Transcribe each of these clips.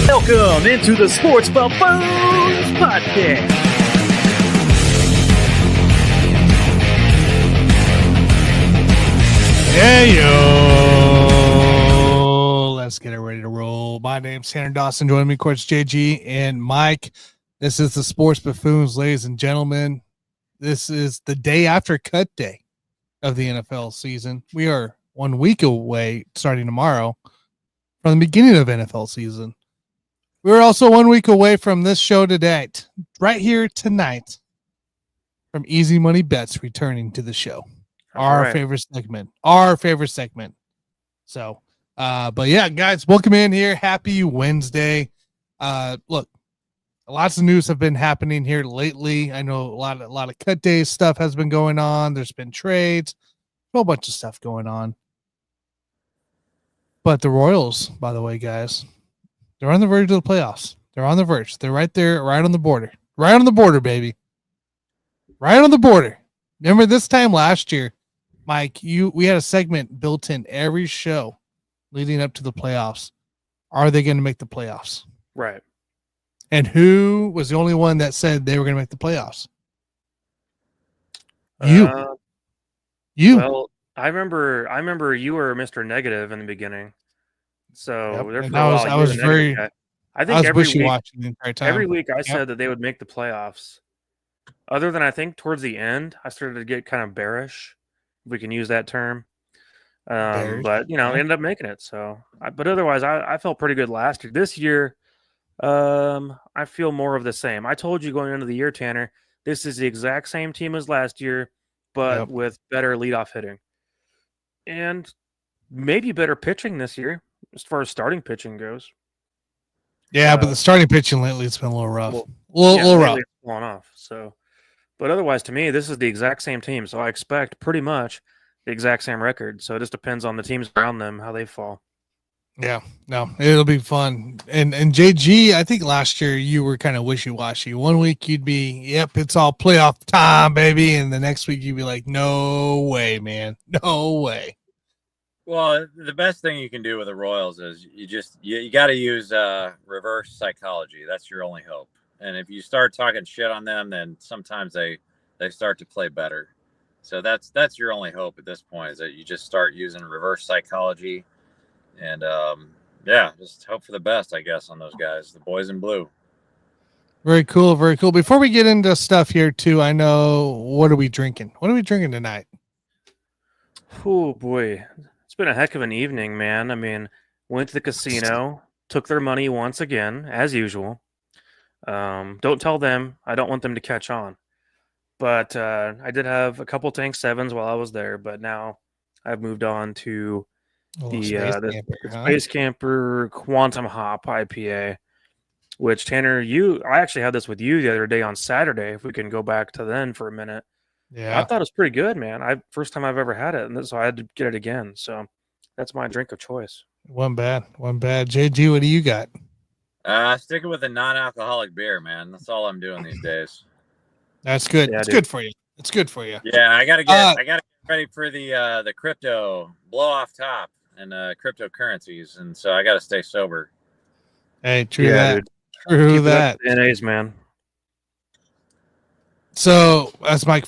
Welcome into the Sports Buffoons Podcast. Hey, yo. Let's get it ready to roll. My name's Tanner Dawson. Joining me, of course, JG and Mike. This is the Sports Buffoons, ladies and gentlemen. This is the day after cut day of the NFL season. We are 1 week away, starting tomorrow, from the beginning of NFL season. We're also 1 week away from this show today, right here tonight, from Easy Money Bets returning to the show. Our favorite segment. So, but yeah, guys, welcome in here. Happy Wednesday. Look, lots of news have been happening here lately. I know a lot of cut day stuff has been going on. There's been trades, a whole bunch of stuff going on. But the Royals, by the way, guys, they're on the verge of the playoffs. They're on the verge. They're right there, right on the border. Right on the border, baby. Right on the border. Remember this time last year, Mike, we had a segment built in every show leading up to the playoffs. Are they going to make the playoffs? Right. And who was the only one that said they were going to make the playoffs? You. Well, I remember you were Mr. Negative in the beginning. So yep. I was wishy-washy the entire time. Every week I said that they would make the playoffs. Other than I think towards the end, I started to get kind of bearish, if we can use that term. But ended up making it. So, but otherwise, I felt pretty good last year. This year, I feel more of the same. I told you going into the year, Tanner, this is the exact same team as last year, but with better leadoff hitting and maybe better pitching this year as far as starting pitching goes. Yeah, but the starting pitching lately it's been a little rough. A little rough. It's fallen off. So, but otherwise, to me, this is the exact same team. So I expect pretty much the exact same record. So it just depends on the teams around them, how they fall. Yeah, no, it'll be fun. And JG, I think last year you were kind of wishy-washy. 1 week you'd be, yep, it's all playoff time, baby. And the next week you'd be like, no way, man. No way. Well, the best thing you can do with the Royals is you got to use reverse psychology. That's your only hope. And if you start talking shit on them, then sometimes they start to play better. So that's your only hope at this point, is that you just start using reverse psychology. And just hope for the best, I guess, on those guys, the boys in blue. Very cool, very cool. Before we get into stuff here too, I know, what are we drinking? What are we drinking tonight? Oh boy, it's been a heck of an evening, man. I mean, went to the casino, took their money once again, as usual. Don't tell them. I don't want them to catch on. But I did have a couple Tank 7s while I was there, but now I've moved on to the Space Camper Quantum Hop IPA, which, Tanner, I actually had this with you the other day on Saturday, if we can go back to then for a minute. Yeah, I thought it was pretty good, man. First time I've ever had it, and so I had to get it again. So that's my drink of choice. One bad. JG, what do you got? Sticking with a non-alcoholic beer, man. That's all I'm doing these days. That's good. Yeah, it's good for you. It's good for you. Yeah, I gotta get ready for the crypto blow off top and cryptocurrencies, and so I gotta stay sober. Hey, true that. True that. NAs, man. So as Mike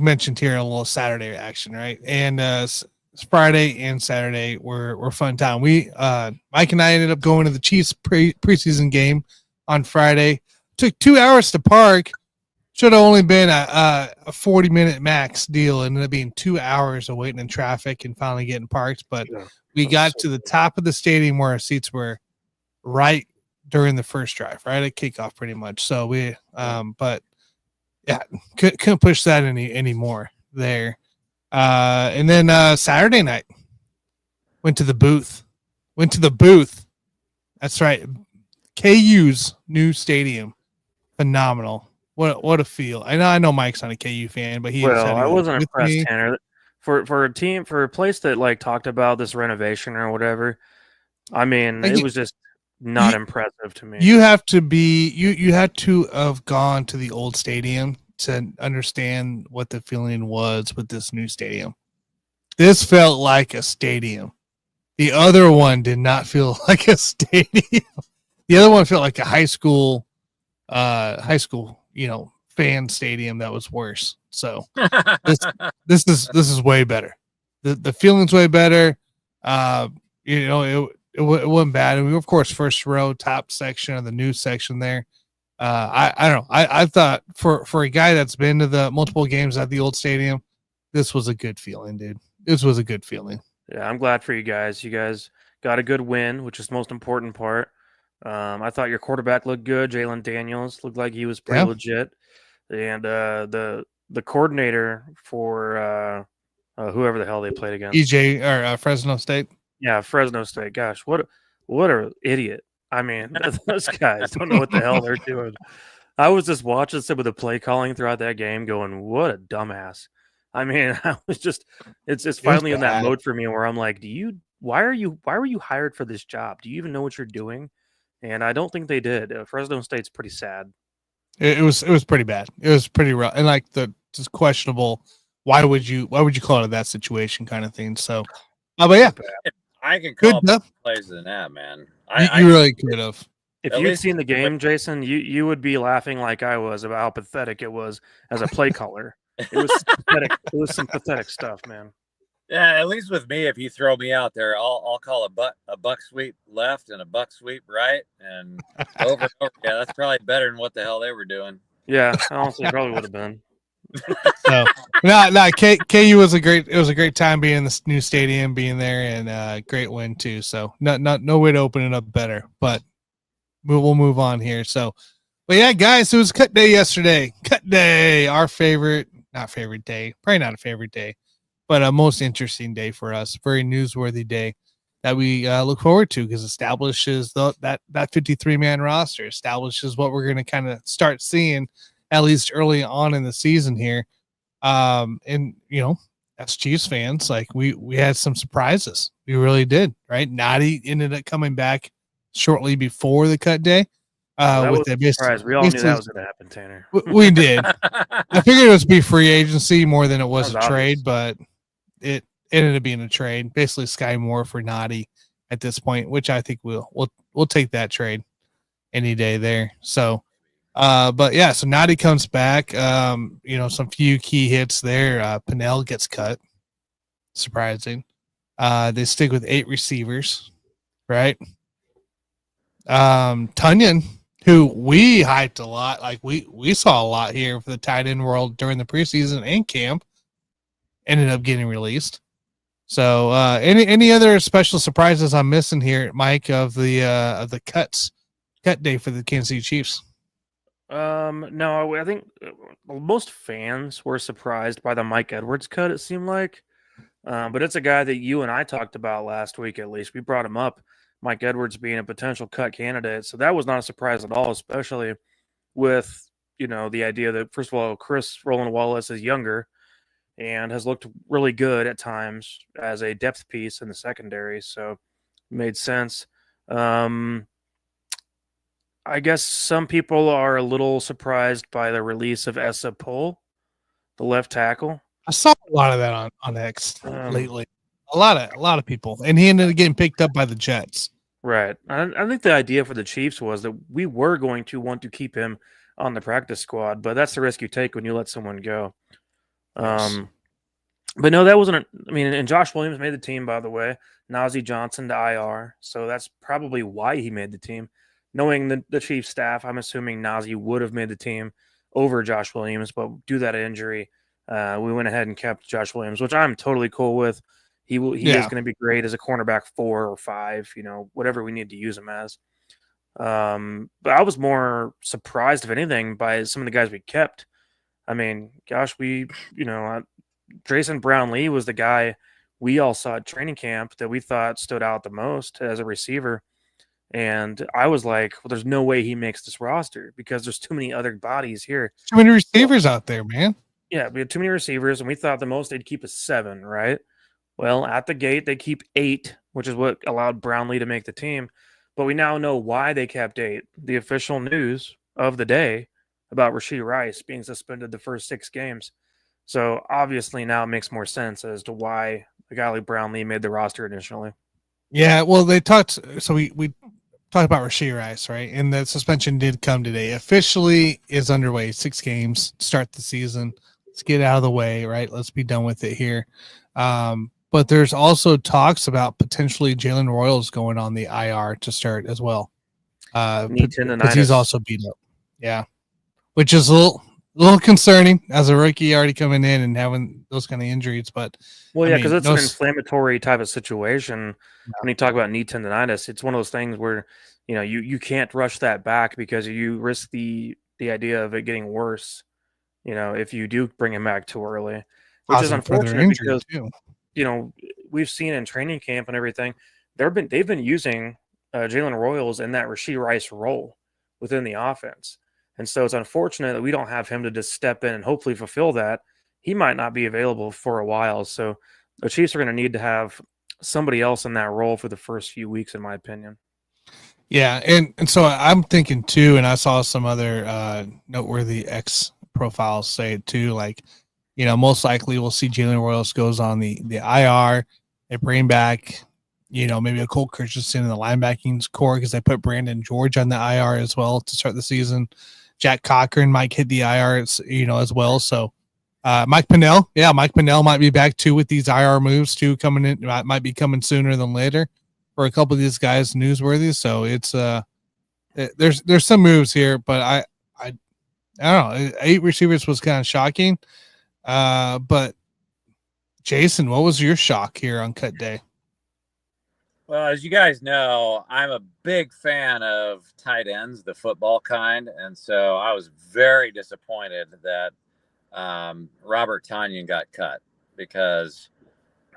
mentioned here, a little Saturday action, right? And Friday and Saturday were fun time. We Mike and I ended up going to the Chiefs preseason game on Friday. Took 2 hours to park. Should have only been a 40-minute max deal. It ended up being 2 hours of waiting in traffic and finally getting parked. But we got to the top of the stadium where our seats were right during the first drive, right at kickoff, pretty much. So we, but yeah, couldn't push that any more there. And then Saturday night, went to the booth. That's right, KU's new stadium, phenomenal. What a feel. I know Mike's not a KU fan, but I wasn't impressed, Tanner. For a place that like talked about this renovation or whatever. I mean, it was just not impressive to me. You have to be you had to have gone to the old stadium to understand what the feeling was with this new stadium. This felt like a stadium. The other one did not feel like a stadium. The other one felt like a high school, fan stadium that was worse. So this is way better. The feeling's way better. It wasn't bad. And we were, of course, first row, top section of the news section there. I don't know. I thought for a guy that's been to the multiple games at the old stadium, this was a good feeling, dude. This was a good feeling. Yeah, I'm glad for you guys. You guys got a good win, which is the most important part. I thought your quarterback looked good. Jalen Daniels looked like he was pretty legit. And the coordinator for whoever the hell they played against. EJ or Fresno State. Yeah, Fresno State. Gosh, what an idiot. I mean, those guys don't know what the hell they're doing. I was just watching some of the play calling throughout that game going, what a dumbass. I mean, I was just it's finally in that mode for me where I'm like, why were you hired for this job? Do you even know what you're doing? And I don't think they did. Fresno State's pretty sad. It was pretty bad. It was pretty rough. And like just questionable. Why would you call it that situation kind of thing? So but yeah. I can call plays than that, man. You really could have. If you'd seen the game, Jason, you would be laughing like I was about how pathetic it was as a play caller. It was pathetic. It was some pathetic stuff, man. Yeah, at least with me, if you throw me out there, I'll call a buck sweep left and a buck sweep right, and over and over. Yeah, that's probably better than what the hell they were doing. Yeah, honestly, probably would have been. So no, KU was a great time being in this new stadium, being there, and great win too. So no way to open it up better, but we'll move on here. So, but yeah, guys, it was cut day yesterday. Cut day, our not favorite day, probably not a favorite day, but a most interesting day for us. Very newsworthy day that we look forward to because establishes that 53-man roster, establishes what we're going to kind of start seeing at least early on in the season here. And as Chiefs fans, like we had some surprises. We really did, right? Noddy ended up coming back shortly before the cut day. With the surprise. We all knew that was going to happen, Tanner. We did. I figured it was be free agency more than it was a trade, but it ended up being a trade. Basically, Sky Moore for Noddy at this point, which I think we'll take that trade any day there. So, but yeah, so Noddy comes back. Some few key hits there. Pinnell gets cut. Surprising. They stick with 8 receivers, right? Tunyon, who we hyped a lot, like we saw a lot here for the tight end world during the preseason and camp, ended up getting released. So any other special surprises I'm missing here, Mike, of the cut day for the Kansas City Chiefs? No, I think most fans were surprised by the Mike Edwards cut, it seemed like. But it's a guy that you and I talked about last week, at least. We brought him up, Mike Edwards being a potential cut candidate. So that was not a surprise at all, especially with, the idea that, first of all, Chris Roland Wallace is younger and has looked really good at times as a depth piece in the secondary. So it made sense. I guess some people are a little surprised by the release of Essa Pohl, the left tackle. I saw a lot of that on X lately. A lot of people, and he ended up getting picked up by the Jets. Right. I think the idea for the Chiefs was that we were going to want to keep him on the practice squad, but that's the risk you take when you let someone go. Yes. But no, that wasn't. And Josh Williams made the team, by the way. Najee Johnson to IR, so that's probably why he made the team. Knowing the Chiefs staff, I'm assuming Najee would have made the team over Josh Williams, but due to that injury, we went ahead and kept Josh Williams, which I'm totally cool with. He is going to be great as a cornerback 4 or 5, whatever we need to use him as. But I was more surprised, if anything, by some of the guys we kept. I mean, gosh, Drayson Brown-Lee was the guy we all saw at training camp that we thought stood out the most as a receiver. And I was like, well, there's no way he makes this roster because there's too many other bodies here. Too many receivers out there, man. Yeah, we had too many receivers, and we thought the most they'd keep is 7, right? Well, at the gate, they keep 8, which is what allowed Brownlee to make the team. But we now know why they kept 8. The official news of the day about Rashee Rice being suspended the first 6 games. So obviously now it makes more sense as to why a guy like Brownlee made the roster initially. Yeah, well, they talked. So we talked about Rashee Rice, right? And the suspension did come today. Officially is underway. 6 games to start the season. Let's get it out of the way, right? Let's be done with it here. But there's also talks about potentially Jalen Royals going on the IR to start as well. Because he's also beat up. Yeah, which is a little concerning as a rookie already coming in and having those kind of injuries. But well, yeah, because it's an inflammatory type of situation. Yeah. When you talk about knee tendonitis, it's one of those things where you can't rush that back because you risk the idea of it getting worse. If you do bring him back too early, which is unfortunate because we've seen in training camp and everything, they've been using Jalen Royals in that Rashee Rice role within the offense. And so it's unfortunate that we don't have him to just step in and hopefully fulfill that. He might not be available for a while. So the Chiefs are going to need to have somebody else in that role for the first few weeks, in my opinion. Yeah. And so I'm thinking too, and I saw some other noteworthy X profiles say it too, like, most likely we'll see Jalen Royals goes on the IR and bring back, maybe a Cole Christensen in the linebacking core because they put Brandon George on the IR as well to start the season. Jack Cochran might hit the IR, as well. So Mike Pennell might be back too with these IR moves too coming in. Might be coming sooner than later for a couple of these guys newsworthy. So it's there's some moves here, but I don't know. 8 receivers was kind of shocking. But Jason, what was your shock here on cut day? Well, as you guys know, I'm a big fan of tight ends, the football kind. And so I was very disappointed that Robert Tonyan got cut because,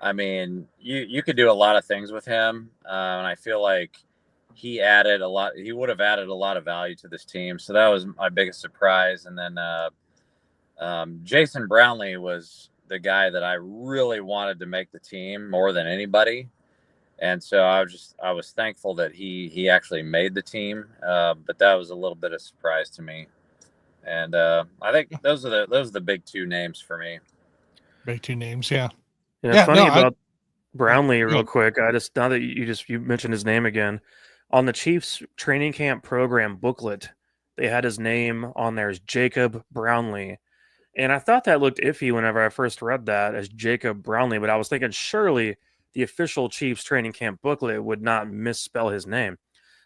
I mean, you could do a lot of things with him. And I feel like he would have added a lot of value to this team. So that was my biggest surprise. And then Jason Brownlee was the guy that I really wanted to make the team more than anybody. And so I was thankful that he actually made the team. But that was a little bit of surprise to me. And I think those are the big 2 names for me. Big 2 names, yeah. Funny about Brownlee, real quick. I just now that you mentioned his name again, on the Chiefs training camp program booklet, they had his name on there as Jacob Brownlee. And I thought that looked iffy whenever I first read that as Jacob Brownlee, but I was thinking surely the official Chiefs training camp booklet would not misspell his name.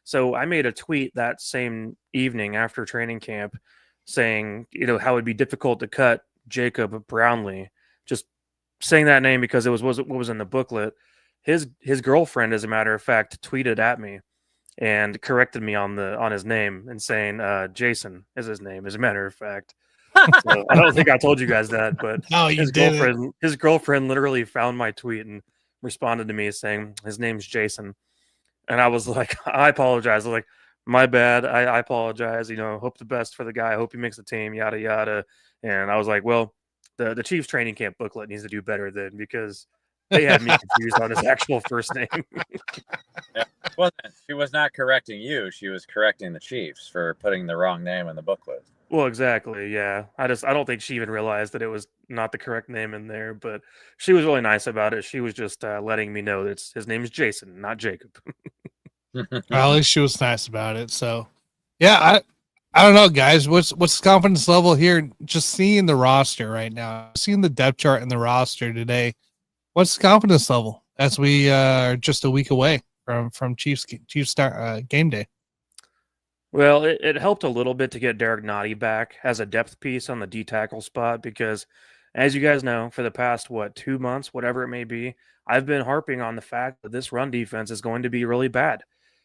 So I made a tweet that same evening after training camp saying, how it would be difficult to cut Jacob Brownlee, just saying that name because it was what was in the booklet. His girlfriend, as a matter of fact, tweeted at me and corrected me on his name and saying Jason is his name, as a matter of fact. So I don't think I told you guys that, but his girlfriend literally found my tweet and responded to me saying his name's Jason. And I was like, I apologize. I was like, my bad. I apologize. Hope the best for the guy. I hope he makes the team, yada, yada. And I was like, well, the Chiefs training camp booklet needs to do better then because they had me confused on his actual first name. Yeah, she was not correcting you. She was correcting the Chiefs for putting the wrong name in the booklet. Well, exactly. Yeah. I don't think she even realized that it was not the correct name in there, but she was really nice about it. She was just letting me know that his name is Jason, not Jacob. Well, at least she was nice about it. So, yeah, I don't know, guys. What's the confidence level here? Just seeing the roster right now, seeing the depth chart in the roster today. What's the confidence level as we are just a week away from Chiefs start game day? Well, it helped a little bit to get Derek Nottie back as a depth piece on the D tackle spot because, as you guys know, for the past 2 months, whatever it may be, I've been harping on the fact that this run defense is going to be really bad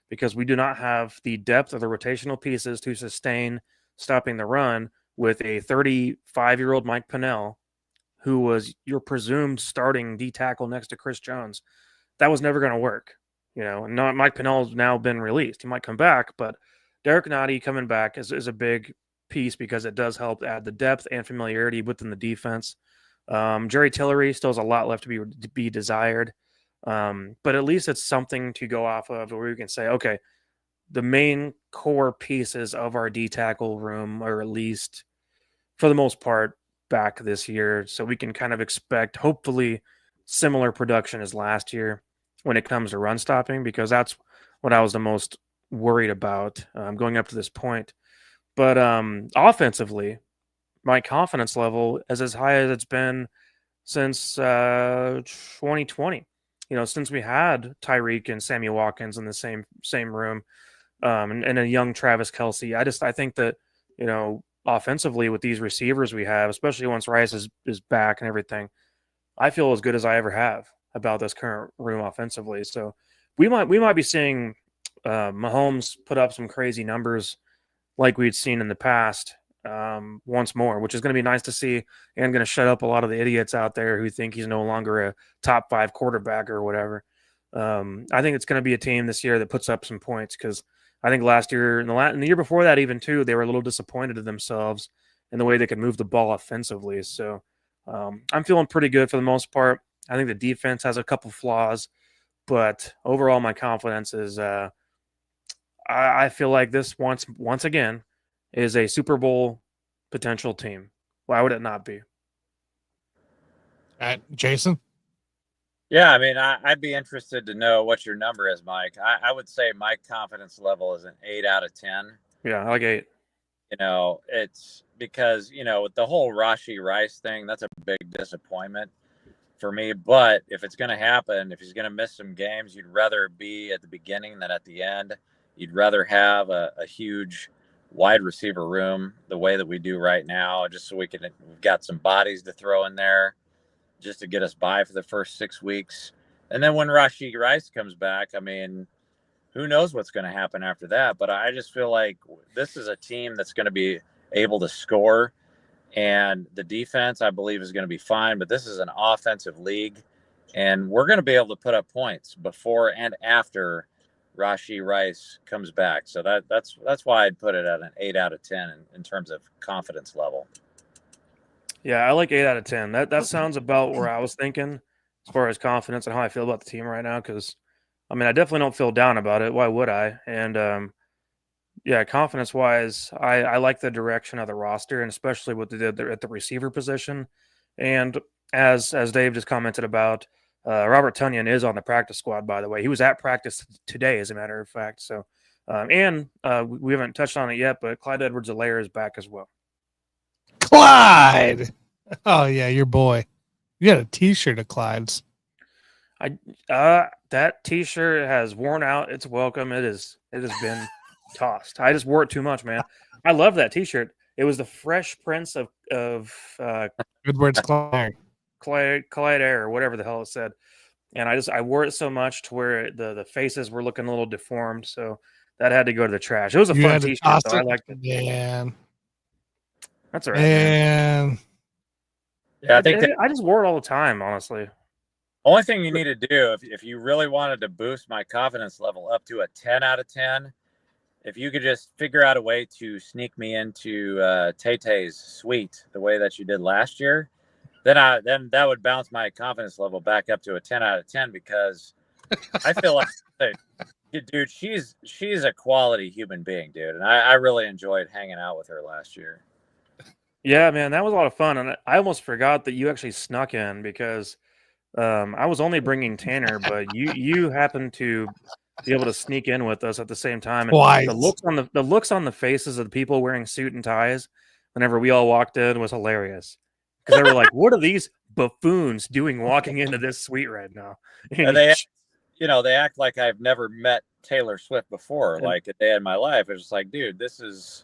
because we do not have the depth of the rotational pieces to sustain stopping the run with a 35-year-old Mike Pennell, who was your presumed starting D tackle next to Chris Jones. That was never going to work. Mike Pennell's now been released. He might come back, but Derek Nottie coming back is a big piece because it does help add the depth and familiarity within the defense. Jerry Tillery still has a lot left to be desired, but at least it's something to go off of where we can say, okay, the main core pieces of our D tackle room are at least, for the most part, back this year, so we can kind of expect hopefully similar production as last year when it comes to run stopping, because that's what I was the most worried about going up to this point. But offensively, my confidence level is as high as it's been since 2020. Since we had Tyreek and Sammy Watkins in the same room, and a young Travis Kelce. I think that offensively with these receivers we have, especially once Rice is back and everything, I feel as good as I ever have about this current room offensively. So we might be seeing Mahomes put up some crazy numbers like we'd seen in the past once more, which is going to be nice to see, and going to shut up a lot of the idiots out there who think he's no longer a top 5 quarterback or whatever. I think it's going to be a team this year that puts up some points, because I think last year and the year before that even too, they were a little disappointed in themselves in the way they could move the ball offensively. So I'm feeling pretty good for the most part. I think the defense has a couple flaws, but overall my confidence is I feel like this once again is a Super Bowl potential team. Why would it not be? Jason? Yeah, I mean, I'd be interested to know what your number is, Mike. I would say my confidence level is an 8 out of 10. Yeah, I like 8. It's because, with the whole Rashee Rice thing, that's a big disappointment for me. But if it's going to happen, if he's going to miss some games, you'd rather be at the beginning than at the end. You'd rather have a huge wide receiver room the way that we do right now, just so we've got some bodies to throw in there just to get us by for the first 6 weeks. And then when Rashee Rice comes back, I mean, who knows what's going to happen after that. But I just feel like this is a team that's going to be able to score, and the defense, I believe, is going to be fine. But this is an offensive league, and we're going to be able to put up points before and after Rashee Rice comes back. So that's why I'd put it at an 8 out of 10 in terms of confidence level. Yeah, I like 8 out of 10. That sounds about where I was thinking as far as confidence and how I feel about the team right now, because I definitely don't feel down about it. Why would I? And yeah, confidence-wise, I like the direction of the roster, and especially what they did at the receiver position. And as Dave just commented about, Robert Tonyan is on the practice squad, by the way. He was at practice today, as a matter of fact. So, and we haven't touched on it yet, but Clyde Edwards-Helaire is back as well. Clyde! Oh, yeah, your boy. You got a T-shirt of Clyde's. That T-shirt has worn out its welcome. It has been tossed. I just wore it too much, man. I love that T-shirt. It was the Fresh Prince of Good words, Clyde. Clyde Air, or whatever the hell it said. And I wore it so much to where the faces were looking a little deformed. So that had to go to the trash. It was a fun T-shirt, though. I liked it. Man. That's all right, man. Yeah, I just wore it all the time, honestly. Only thing you need to do, if you really wanted to boost my confidence level up to a 10 out of 10, if you could just figure out a way to sneak me into Tay-Tay's suite the way that you did last year, then that would bounce my confidence level back up to a 10 out of 10, because I feel like, dude, she's a quality human being, dude. And I really enjoyed hanging out with her last year. Yeah, man, that was a lot of fun. And I almost forgot that you actually snuck in, because I was only bringing Tanner, but you happened to be able to sneak in with us at the same time. And the looks on the faces of the people wearing suit and ties whenever we all walked in was hilarious, because they were like, "What are these buffoons doing walking into this suite right now?" And they act like I've never met Taylor Swift before, like a day in my life. It's just like, dude, this is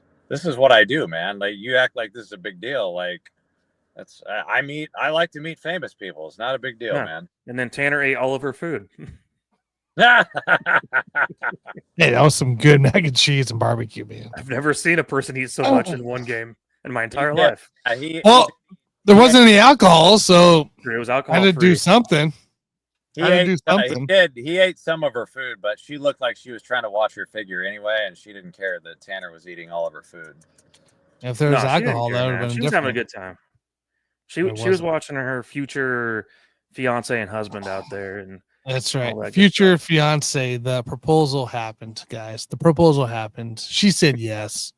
what I do, man. Like, you act like this is a big deal. Like, I like to meet famous people. It's not a big deal, man. And then Tanner ate all of her food. Hey, that was some good mac and cheese and barbecue, man. I've never seen a person eat so much in one game in my entire life. There wasn't any alcohol, so it was alcohol. I had to do something. He ate some of her food, but she looked like she was trying to watch her figure anyway, and she didn't care that Tanner was eating all of her food. If there was alcohol, that would have been She was having a good time. She was watching her future fiance and husband out there, and that's right. Future fiance. The proposal happened, guys. The proposal happened. She said yes.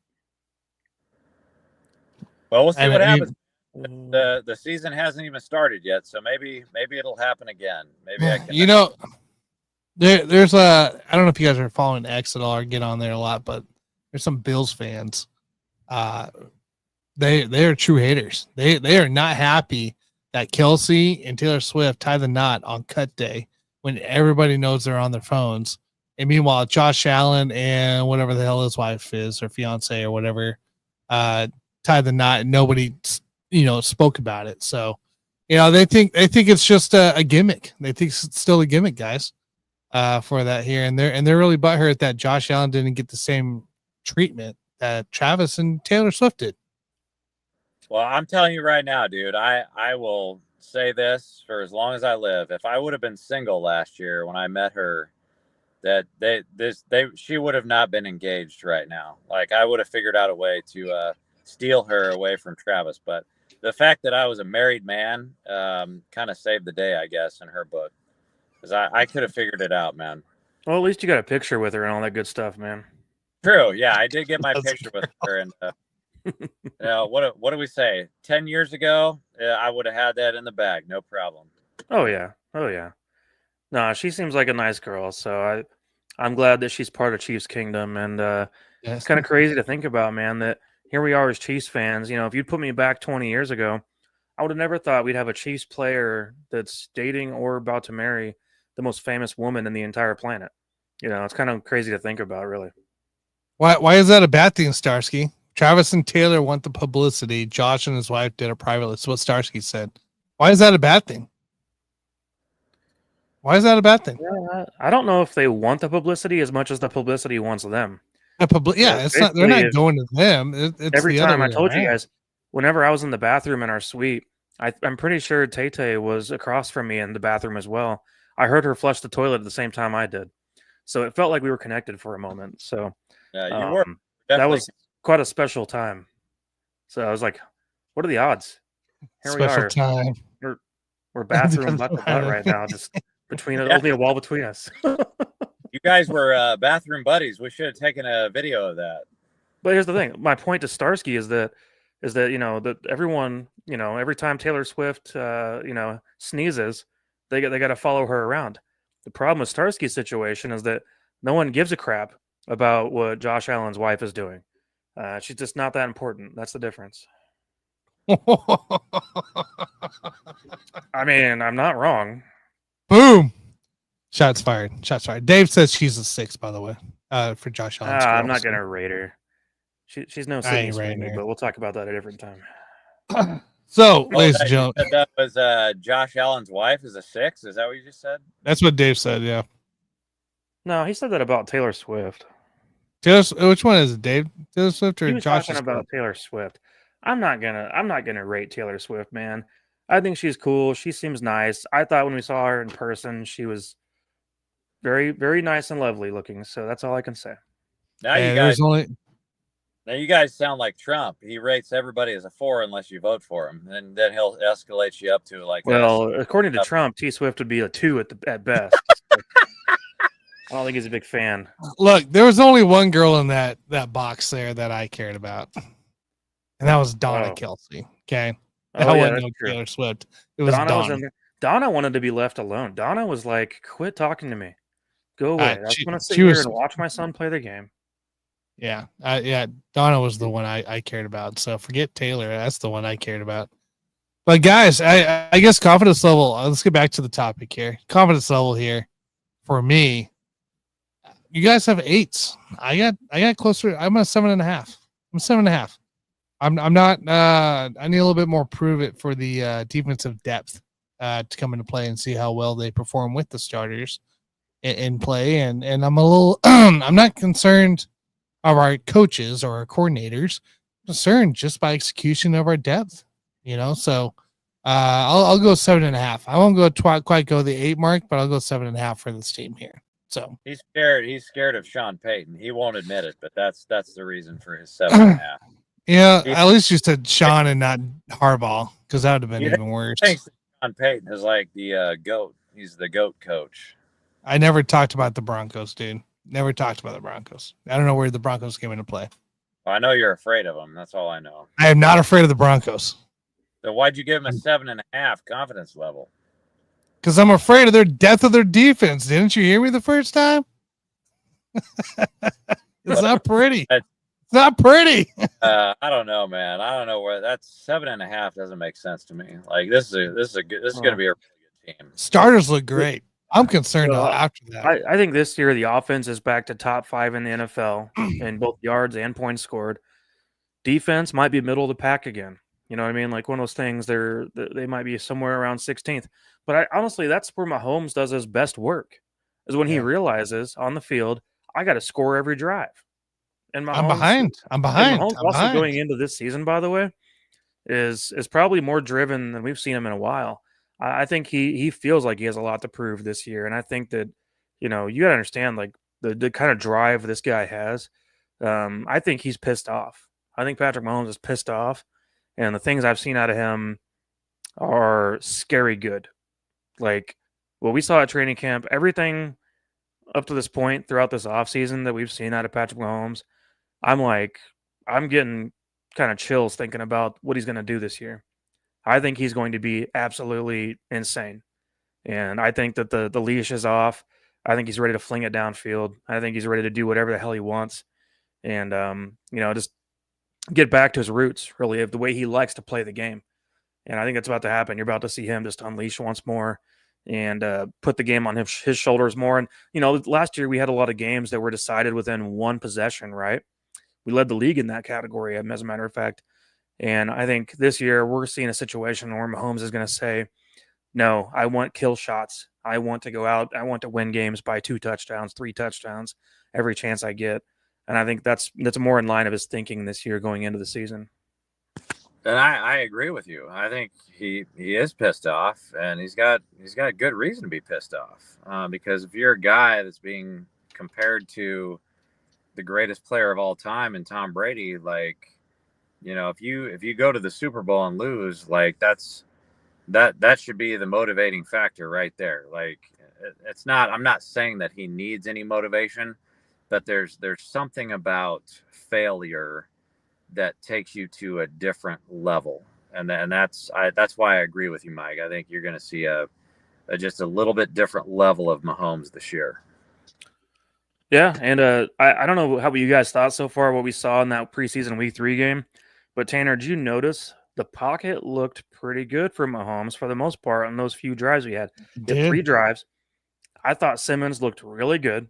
Well, we'll see what happens. the season hasn't even started yet, so maybe it'll happen again. Maybe I can. You know, there's a. I don't know if you guys are following X at all or get on there a lot, but there's some Bills fans. They are true haters. They are not happy that Kelsey and Taylor Swift tie the knot on cut day when everybody knows they're on their phones. And meanwhile, Josh Allen and whatever the hell his wife is or fiance or whatever, tie the knot and nobody, spoke about it. So, they think it's just a gimmick. They think it's still a gimmick, guys, for that here. And they're really butthurt that Josh Allen didn't get the same treatment that Travis and Taylor Swift did. Well, I'm telling you right now, dude, I will say this for as long as I live. If I would have been single last year when I met her, that she would have not been engaged right now. Like, I would have figured out a way to steal her away from Travis. But the fact that I was a married man kind of saved the day, I guess, in her book, because I could have figured it out, man. Well, at least you got a picture with her and all that good stuff, man. True. Yeah, I did get my picture with her, and what do we say? 10 years ago, I would have had that in the bag, no problem. Oh yeah. No, she seems like a nice girl, so I'm glad that she's part of Chiefs Kingdom, and it's kind of crazy to think about, man, that here we are as Chiefs fans. If you'd put me back 20 years ago, I would have never thought we'd have a Chiefs player that's dating or about to marry the most famous woman in the entire planet. It's kind of crazy to think about, really. Why is that a bad thing, Starsky? Travis and Taylor want the publicity. Josh and his wife did it privately. That's what Starsky said. Why is that a bad thing? Why is that a bad thing? Yeah, I don't know if they want the publicity as much as the publicity wants them. It's not. They're not going to them. It's every the time other I told way you around. guys, whenever I was in the bathroom in our suite, I'm pretty sure Tay was across from me in the bathroom as well. I heard her flush the toilet at the same time I did, so it felt like we were connected for a moment. So Yeah, you were. That was quite a special time. So I was like, "What are the odds?" Here Special we are. time. We're bathroom butt to butt right now, just between only a wall between us. You guys were bathroom buddies. We should have taken a video of that. But here's the thing. My point to Starsky is that that everyone, every time Taylor Swift sneezes, they got to follow her around. The problem with Starsky's situation is that no one gives a crap about what Josh Allen's wife is doing. She's just not that important. That's the difference. I mean, I'm not wrong. Boom. Shots fired. Dave says she's a 6, by the way, for Josh Allen. I'm not going to rate her. She's no Sydney Sweeney, but we'll talk about that at a different time. So, ladies and gentlemen. That was Josh Allen's wife is a 6? Is that what you just said? That's what Dave said, yeah. No, he said that about Taylor Swift. Which one is it, Dave? Taylor Swift or he was Josh? Talking about Taylor Swift. I'm not gonna rate Taylor Swift, man. I think she's cool. She seems nice. I thought when we saw her in person, she was very, very nice and lovely looking. So that's all I can say. Now you guys sound like Trump. He rates everybody as a 4 unless you vote for him, and then he'll escalate you up to like. Well, according to Trump, T Swift would be a 2 at best. I don't think he's a big fan. Look, there was only one girl in that box there that I cared about, and that was Donna Kelsey. Okay, that wasn't no Taylor Swift. It was Donna. Donna wanted to be left alone. Donna was like, "Quit talking to me. Go away. I just want to sit here and watch my son play the game." Yeah, Donna was the one I cared about. So forget Taylor. That's the one I cared about. But guys, I guess confidence level. Let's get back to the topic here. Confidence level here for me. You guys have 8s. I got closer. I'm a 7.5. I'm 7.5. I'm not. I need a little bit more prove it for the defensive depth to come into play and see how well they perform with the starters in play. And I'm a little. I'm not concerned of our coaches or our coordinators. I'm concerned just by execution of our depth. So I'll go 7.5. I won't go quite go the 8 mark, but I'll go 7.5 for this team here. So he's scared. He's scared of Sean Payton. He won't admit it, but that's the reason for his 7.5. Yeah, at least you said Sean and not Harbaugh, because that would have been even worse. Thanks. Sean Payton is like the GOAT. He's the GOAT coach. I never talked about the Broncos, dude. Never talked about the Broncos. I don't know where the Broncos came into play. Well, I know you're afraid of them. That's all I know. I am not afraid of the Broncos. So why'd you give him a 7.5 confidence level? Because I'm afraid of their depth of their defense. Didn't you hear me the first time? It's not pretty. It's not pretty. I don't know, man. I don't know where that's 7.5 doesn't make sense to me. Like this is going to be a really good team. Starters look great. I'm concerned after that. I think this year the offense is back to top 5 in the NFL in both yards and points scored. Defense might be middle of the pack again. You know what I mean? Like one of those things. They might be somewhere around 16th. But honestly, that's where Mahomes does his best work. Is when he realizes on the field, I got to score every drive. And Mahomes, I'm behind. Also going into this season, by the way, is probably more driven than we've seen him in a while. I think he feels like he has a lot to prove this year, and I think that you got to understand like the kind of drive this guy has. I think he's pissed off. I think Patrick Mahomes is pissed off, and the things I've seen out of him are scary good. Like what we saw at training camp, everything up to this point throughout this offseason that we've seen out of Patrick Mahomes, I'm getting kind of chills thinking about what he's going to do this year. I think he's going to be absolutely insane. And I think that the leash is off. I think he's ready to fling it downfield. I think he's ready to do whatever the hell he wants. And, just get back to his roots, really, of the way he likes to play the game. And I think that's about to happen. You're about to see him just unleash once more and put the game on his shoulders more. And, last year we had a lot of games that were decided within one possession, right? We led the league in that category, as a matter of fact. And I think this year we're seeing a situation where Mahomes is going to say, no, I want kill shots. I want to go out. I want to win games by 2 touchdowns, 3 touchdowns, every chance I get. And I think that's more in line of his thinking this year going into the season. And I agree with you. I think he is pissed off, and he's got a good reason to be pissed off. Because if you're a guy that's being compared to the greatest player of all time in Tom Brady, like, if you go to the Super Bowl and lose, like that should be the motivating factor right there. Like it's not. I'm not saying that he needs any motivation, but there's something about failure that takes you to a different level, and that's why I agree with you, Mike. I think you're going to see a just a little bit different level of Mahomes this year. Yeah, and I don't know how you guys thought so far what we saw in that preseason Week 3 game, but Tanner, did you notice the pocket looked pretty good for Mahomes for the most part on those few drives we had? He had 3 drives. I thought Simmons looked really good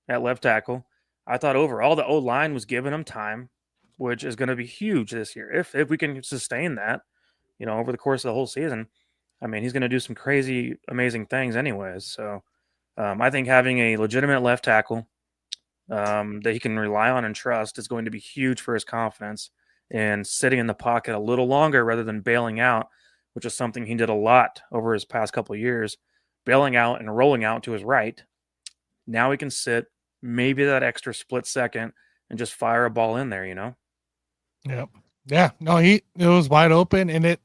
at left tackle. I thought overall the O-line was giving him time, which is going to be huge this year. If we can sustain that, over the course of the whole season, I mean, he's going to do some crazy, amazing things anyways. So I think having a legitimate left tackle that he can rely on and trust is going to be huge for his confidence, and sitting in the pocket a little longer rather than bailing out, which is something he did a lot over his past couple of years, bailing out and rolling out to his right. Now he can sit maybe that extra split second and just fire a ball in there, Yep. Yeah. No, it was wide open, and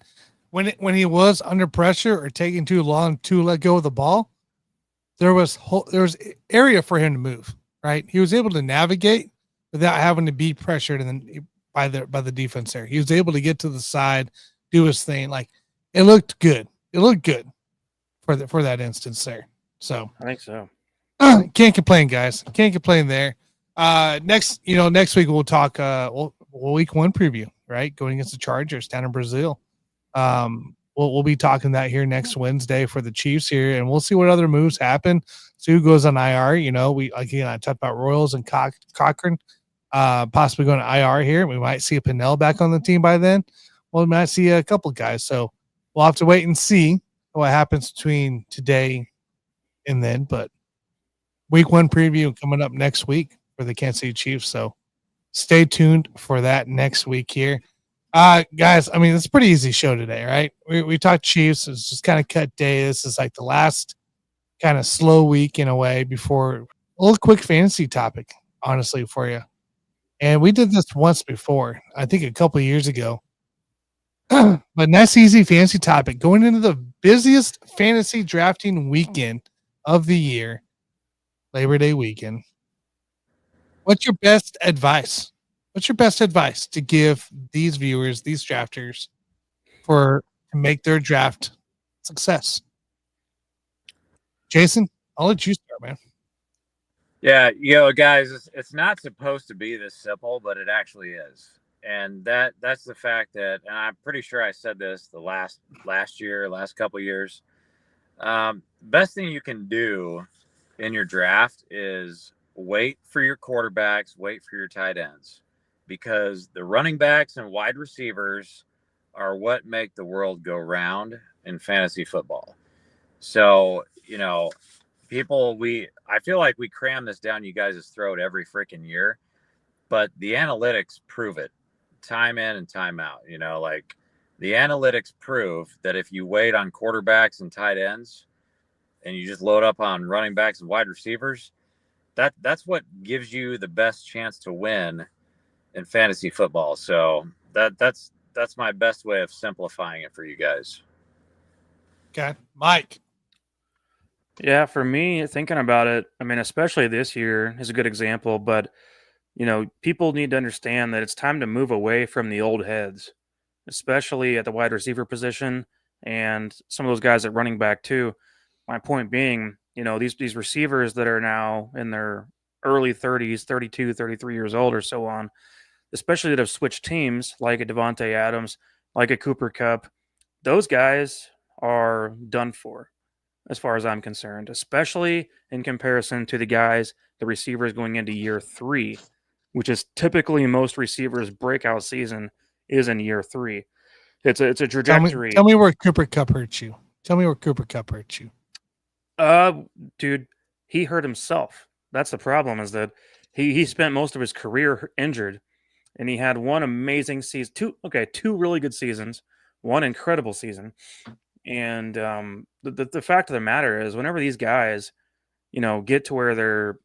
when he was under pressure or taking too long to let go of the ball, there was area for him to move. Right, he was able to navigate without having to be pressured by the defense there. He was able to get to the side, do his thing. Like it looked good. It looked good for that instance there. So I think so. Can't complain, guys. Can't complain there. Next week we'll talk Week 1 preview, right? Going against the Chargers down in Brazil. We'll be talking that here next Wednesday for the Chiefs here, and we'll see what other moves happen. See who goes on IR. I talked about Royals and Cochran possibly going to IR here. We might see a Pinnell back on the team by then. Well, we might see a couple guys. So we'll have to wait and see what happens between today and then. But Week 1 preview coming up next week for the Kansas City Chiefs. So stay tuned for that next week here. Guys, I mean, it's a pretty easy show today, right? We talked Chiefs. It's just kind of cut day. This is like the last kind of slow week in a way before a little quick fantasy topic, honestly, for you. And we did this once before, I think a couple of years ago. But nice, easy fantasy topic going into the busiest fantasy drafting weekend of the year, Labor Day weekend. What's your best advice? What's your best advice to give these viewers, these drafters, for to make their draft success. Jason, I'll let you start, man. Yeah, guys, it's not supposed to be this simple, but it actually is. And that's the fact that, and I'm pretty sure I said this the last couple years. Best thing you can do in your draft is wait for your quarterbacks, wait for your tight ends, because the running backs and wide receivers are what make the world go round in fantasy football. So, I feel like we cram this down you guys' throat every freaking year, but the analytics prove it time in and time out. Like the analytics prove that if you wait on quarterbacks and tight ends and you just load up on running backs and wide receivers, that's what gives you the best chance to win in fantasy football. So that's my best way of simplifying it for you guys. Okay, Mike. Yeah, for me, thinking about it, I mean, especially this year is a good example, but people need to understand that it's time to move away from the old heads, especially at the wide receiver position and some of those guys at running back too. My point being, these receivers that are now in their early 30s, 32, 33 years old or so on, especially that have switched teams like a Devontae Adams, like a Cooper Kupp, those guys are done for as far as I'm concerned, especially in comparison to the receivers going into year 3, which is typically most receivers' breakout season is in year 3. It's a trajectory. Tell me where Cooper Kupp hurt you. Dude, he hurt himself. That's the problem, is that he spent most of his career injured, and he had one amazing season, two really good seasons, one incredible season. And the fact of the matter is, whenever these guys, get to where they're,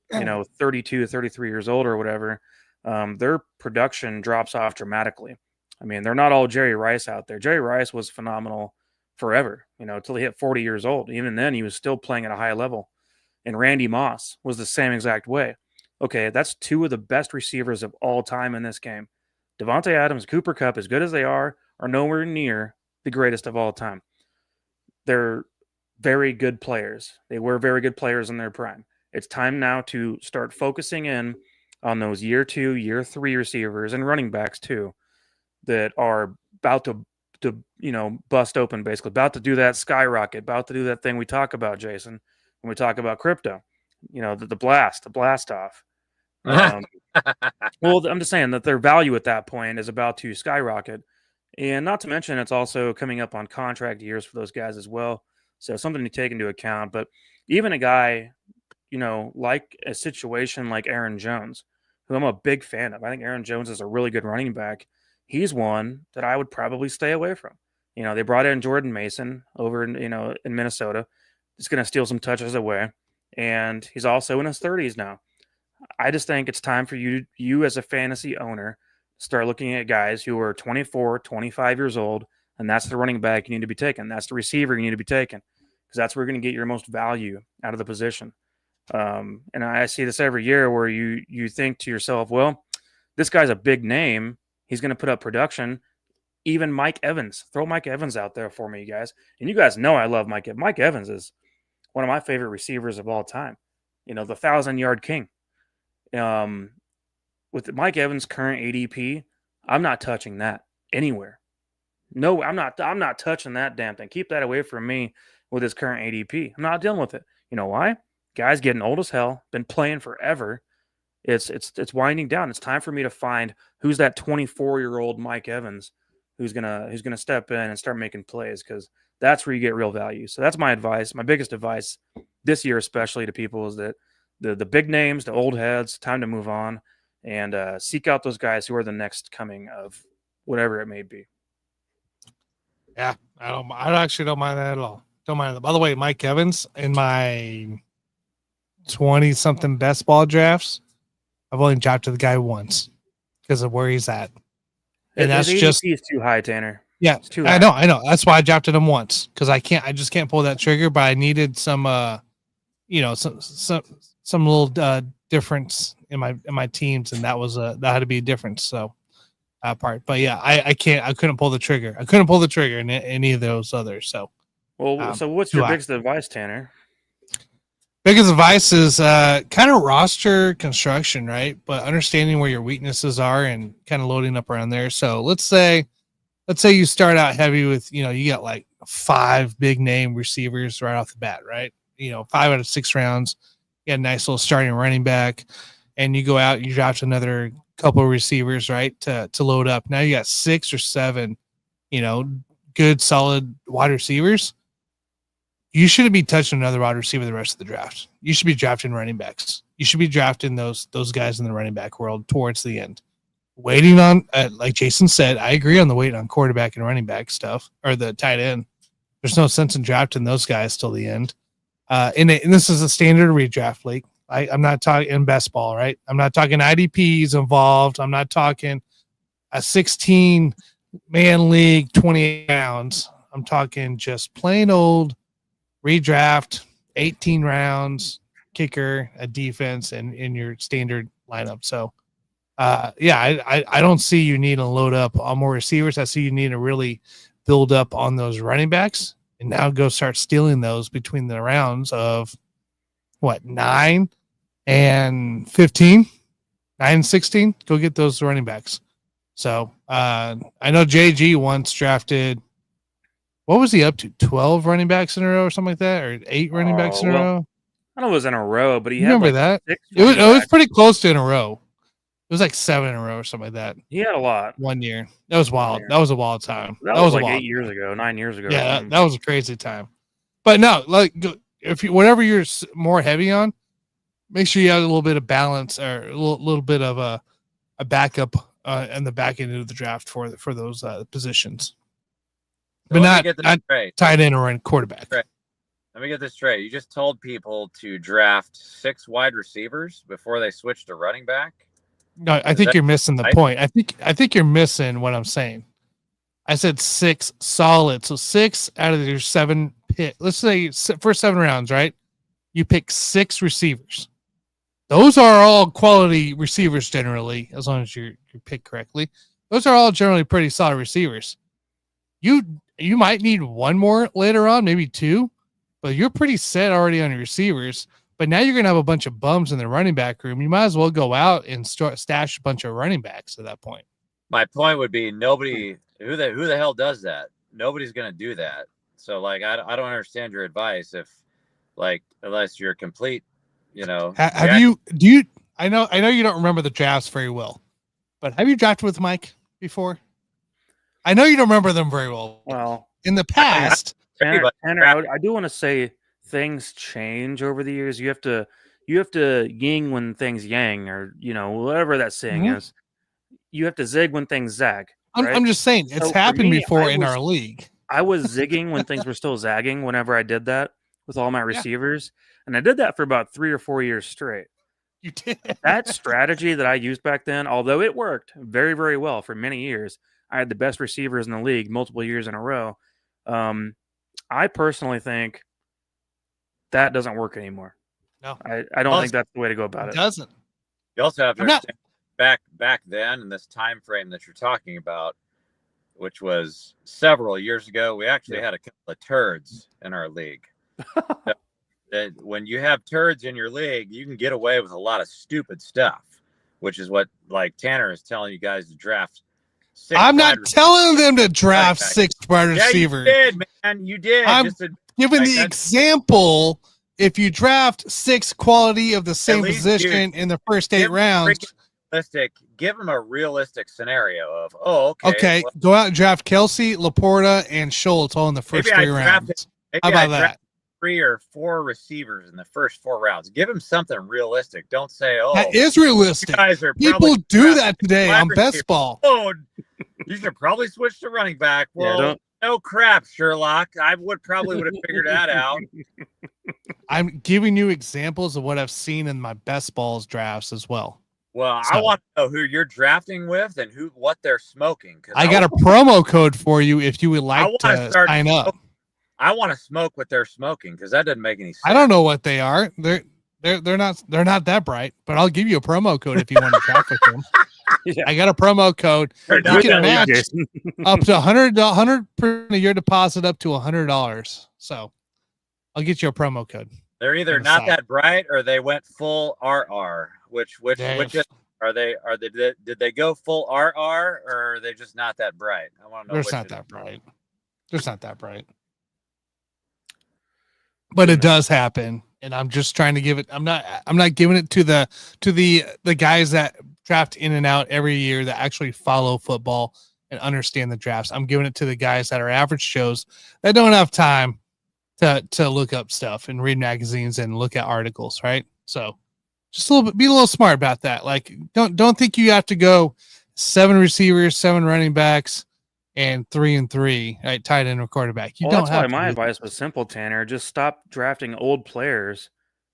32, 33 years old or whatever, their production drops off dramatically. I mean, they're not all Jerry Rice out there. Jerry Rice was phenomenal forever, until he hit 40 years old. Even then, he was still playing at a high level. And Randy Moss was the same exact way. Okay, that's two of the best receivers of all time in this game. Devontae Adams, Cooper Kupp, as good as they are nowhere near the greatest of all time. They're very good players. They were very good players in their prime. It's time now to start focusing in on those year 2, year 3 receivers and running backs too, that are about to bust open, basically about to do that skyrocket, about to do that thing we talk about, Jason, when we talk about crypto, the blast off. Well, I'm just saying that their value at that point is about to skyrocket. And not to mention, it's also coming up on contract years for those guys as well. So something to take into account. But even a guy, like a situation like Aaron Jones, who I'm a big fan of. I think Aaron Jones is a really good running back. He's one that I would probably stay away from. They brought in Jordan Mason over in Minnesota. He's going to steal some touches away. And he's also in his 30s now. I just think it's time for you as a fantasy owner, start looking at guys who are 24, 25 years old, and that's the running back you need to be taking. That's the receiver you need to be taking, because that's where you're going to get your most value out of the position. And I see this every year where you think to yourself, well, this guy's a big name. He's going to put up production. Even Mike Evans. Throw Mike Evans out there for me, you guys. And you guys know I love Mike Evans. Mike Evans is one of my favorite receivers of all time. The 1,000-yard king. With Mike Evans' current ADP, I'm not touching that anywhere. No, I'm not touching that damn thing. Keep that away from me with his current ADP. I'm not dealing with it. You know why? Guy's getting old as hell, been playing forever. It's winding down. It's time for me to find who's that 24-year-old Mike Evans who's gonna step in and start making plays, because that's where you get real value. So that's my advice. My biggest advice this year, especially to people, is that the big names, the old heads, time to move on and seek out those guys who are the next coming of whatever it may be. Yeah, I actually don't mind that at all. Don't mind that. By the way, Mike Evans, in my 20-something best ball drafts, I've only dropped to the guy once because of where he's at. And that's just is too high, Tanner. Yeah, it's too high. I know. That's why I drafted him once, because I just can't pull that trigger. But I needed some, some little difference in my teams, and that had to be a difference. So part. But yeah, I couldn't pull the trigger. I couldn't pull the trigger in any of those others. So, Well, so what's your biggest advice, Tanner? Biggest advice is kind of roster construction, right? But understanding where your weaknesses are and kind of loading up around there. So let's say you start out heavy with, you got like 5 big name receivers right off the bat, right? 5 out of 6 rounds, you got a nice little starting running back, and you go out, you draft another couple of receivers, right? To load up. Now you got 6 or 7, good solid wide receivers. You shouldn't be touching another wide receiver the rest of the draft. You should be drafting running backs. You should be drafting those guys in the running back world towards the end. Waiting on, like Jason said, I agree on the waiting on quarterback and running back stuff, or the tight end. There's no sense in drafting those guys till the end. And this is a standard redraft league. I'm not talking in best ball, right? I'm not talking IDPs involved. I'm not talking a 16-man league, 28 rounds. I'm talking just plain old redraft, 18 rounds, kicker, a defense, and in your standard lineup. So, I don't see you need to load up on more receivers. I see you need to really build up on those running backs and now go start stealing those between the rounds of 9 and 15, 9 and 16. Go get those running backs. So, I know JG once drafted. What was he up to? 12 running backs in a row or something like that, or 8 running backs in a row? I don't know if it was in a row, but he remember had that? It was pretty close to in a row. It was like 7 in a row or something like that. He had a lot. One year. That was wild. That was a wild time. That was like 8 years ago, 9 years ago. Yeah, that was a crazy time. But no, like if you whatever you're more heavy on, make sure you have a little bit of balance or a little bit of a backup in the back end of the draft for those positions. So but not tight end or in quarterback. Right. Let me get this straight. You just told people to draft 6 wide receivers before they switch to running back? No, I think you're missing the point. I think you're missing what I'm saying. I said 6 solid. So 6 out of your 7 pick. Let's say first 7 rounds, right? You pick 6 receivers. Those are all quality receivers generally, as long as you pick correctly. Those are all generally pretty solid receivers. You might need 1 more later on, maybe 2, but you're pretty set already on your receivers. But now you're going to have a bunch of bums in the running back room. You might as well go out and stash a bunch of running backs at that point. My point would be nobody who the hell does that. Nobody's going to do that. So like I don't understand your advice unless you're complete, I know you don't remember the drafts very well, but have you drafted with Mike before? I know you don't remember them very well. Well, in the past, Tanner, I do want to say things change over the years. You have to yin when things yang, or whatever that saying is. You have to zig when things zag. Right? I'm just saying it's happened before in our league. I was zigging when things were still zagging. Whenever I did that with all my receivers, and I did that for about 3 or 4 years straight. You did that strategy that I used back then, although it worked very, very well for many years. I had the best receivers in the league multiple years in a row. I personally think that doesn't work anymore. No, I don't think that's the way to go about it. It doesn't. You also have to understand back then in this time frame that you're talking about, which was several years ago, we actually had a couple of turds in our league. That when you have turds in your league, you can get away with a lot of stupid stuff, which is what like Tanner is telling you guys to draft. I'm not telling them to draft 6 wide receivers. You did, man. You did. I'm giving the example. If you draft 6 quality of the same position in the first 8 rounds, give them a realistic scenario of, okay, well, go out and draft Kelsey, Laporta, and Schultz all in the first 3 rounds. How about that? 3 or 4 receivers in the first 4 rounds. Give them something realistic. Don't say, that is realistic. People do that today on best ball. You should probably switch to running back. Well, no crap, Sherlock. I would have figured that out. I'm giving you examples of what I've seen in my best balls drafts as well. Well, I want to know who you're drafting with and what they're smoking. I got a promo code for you if you would like to sign up. I want to smoke what they're smoking because that doesn't make any sense. I don't know what they are. They're not that bright, but I'll give you a promo code if you want to draft with them. Yeah. I got a promo code. They're You not can that match Jason. up to 100% of your deposit up to $100. So I'll get you a promo code. They're either And a not side. that bright or they went full RR. Which Dave. is, are they did they go full RR or are they just not that bright? I want to know There's which not is. that bright. There's not that bright. But it does happen. And I'm just trying to give it. I'm not giving it to the guys that draft in and out every year that actually follow football and understand the drafts. I'm giving it to the guys that are average Joes that don't have time to look up stuff and read magazines and look at articles, right? So just a little bit, be a little smart about that. Like don't think you have to go 7 receivers, 7 running backs, and 3 and 3, right? Tight end or quarterback. You Well, don't that's why have to my do advice was simple, Tanner. Just stop drafting old players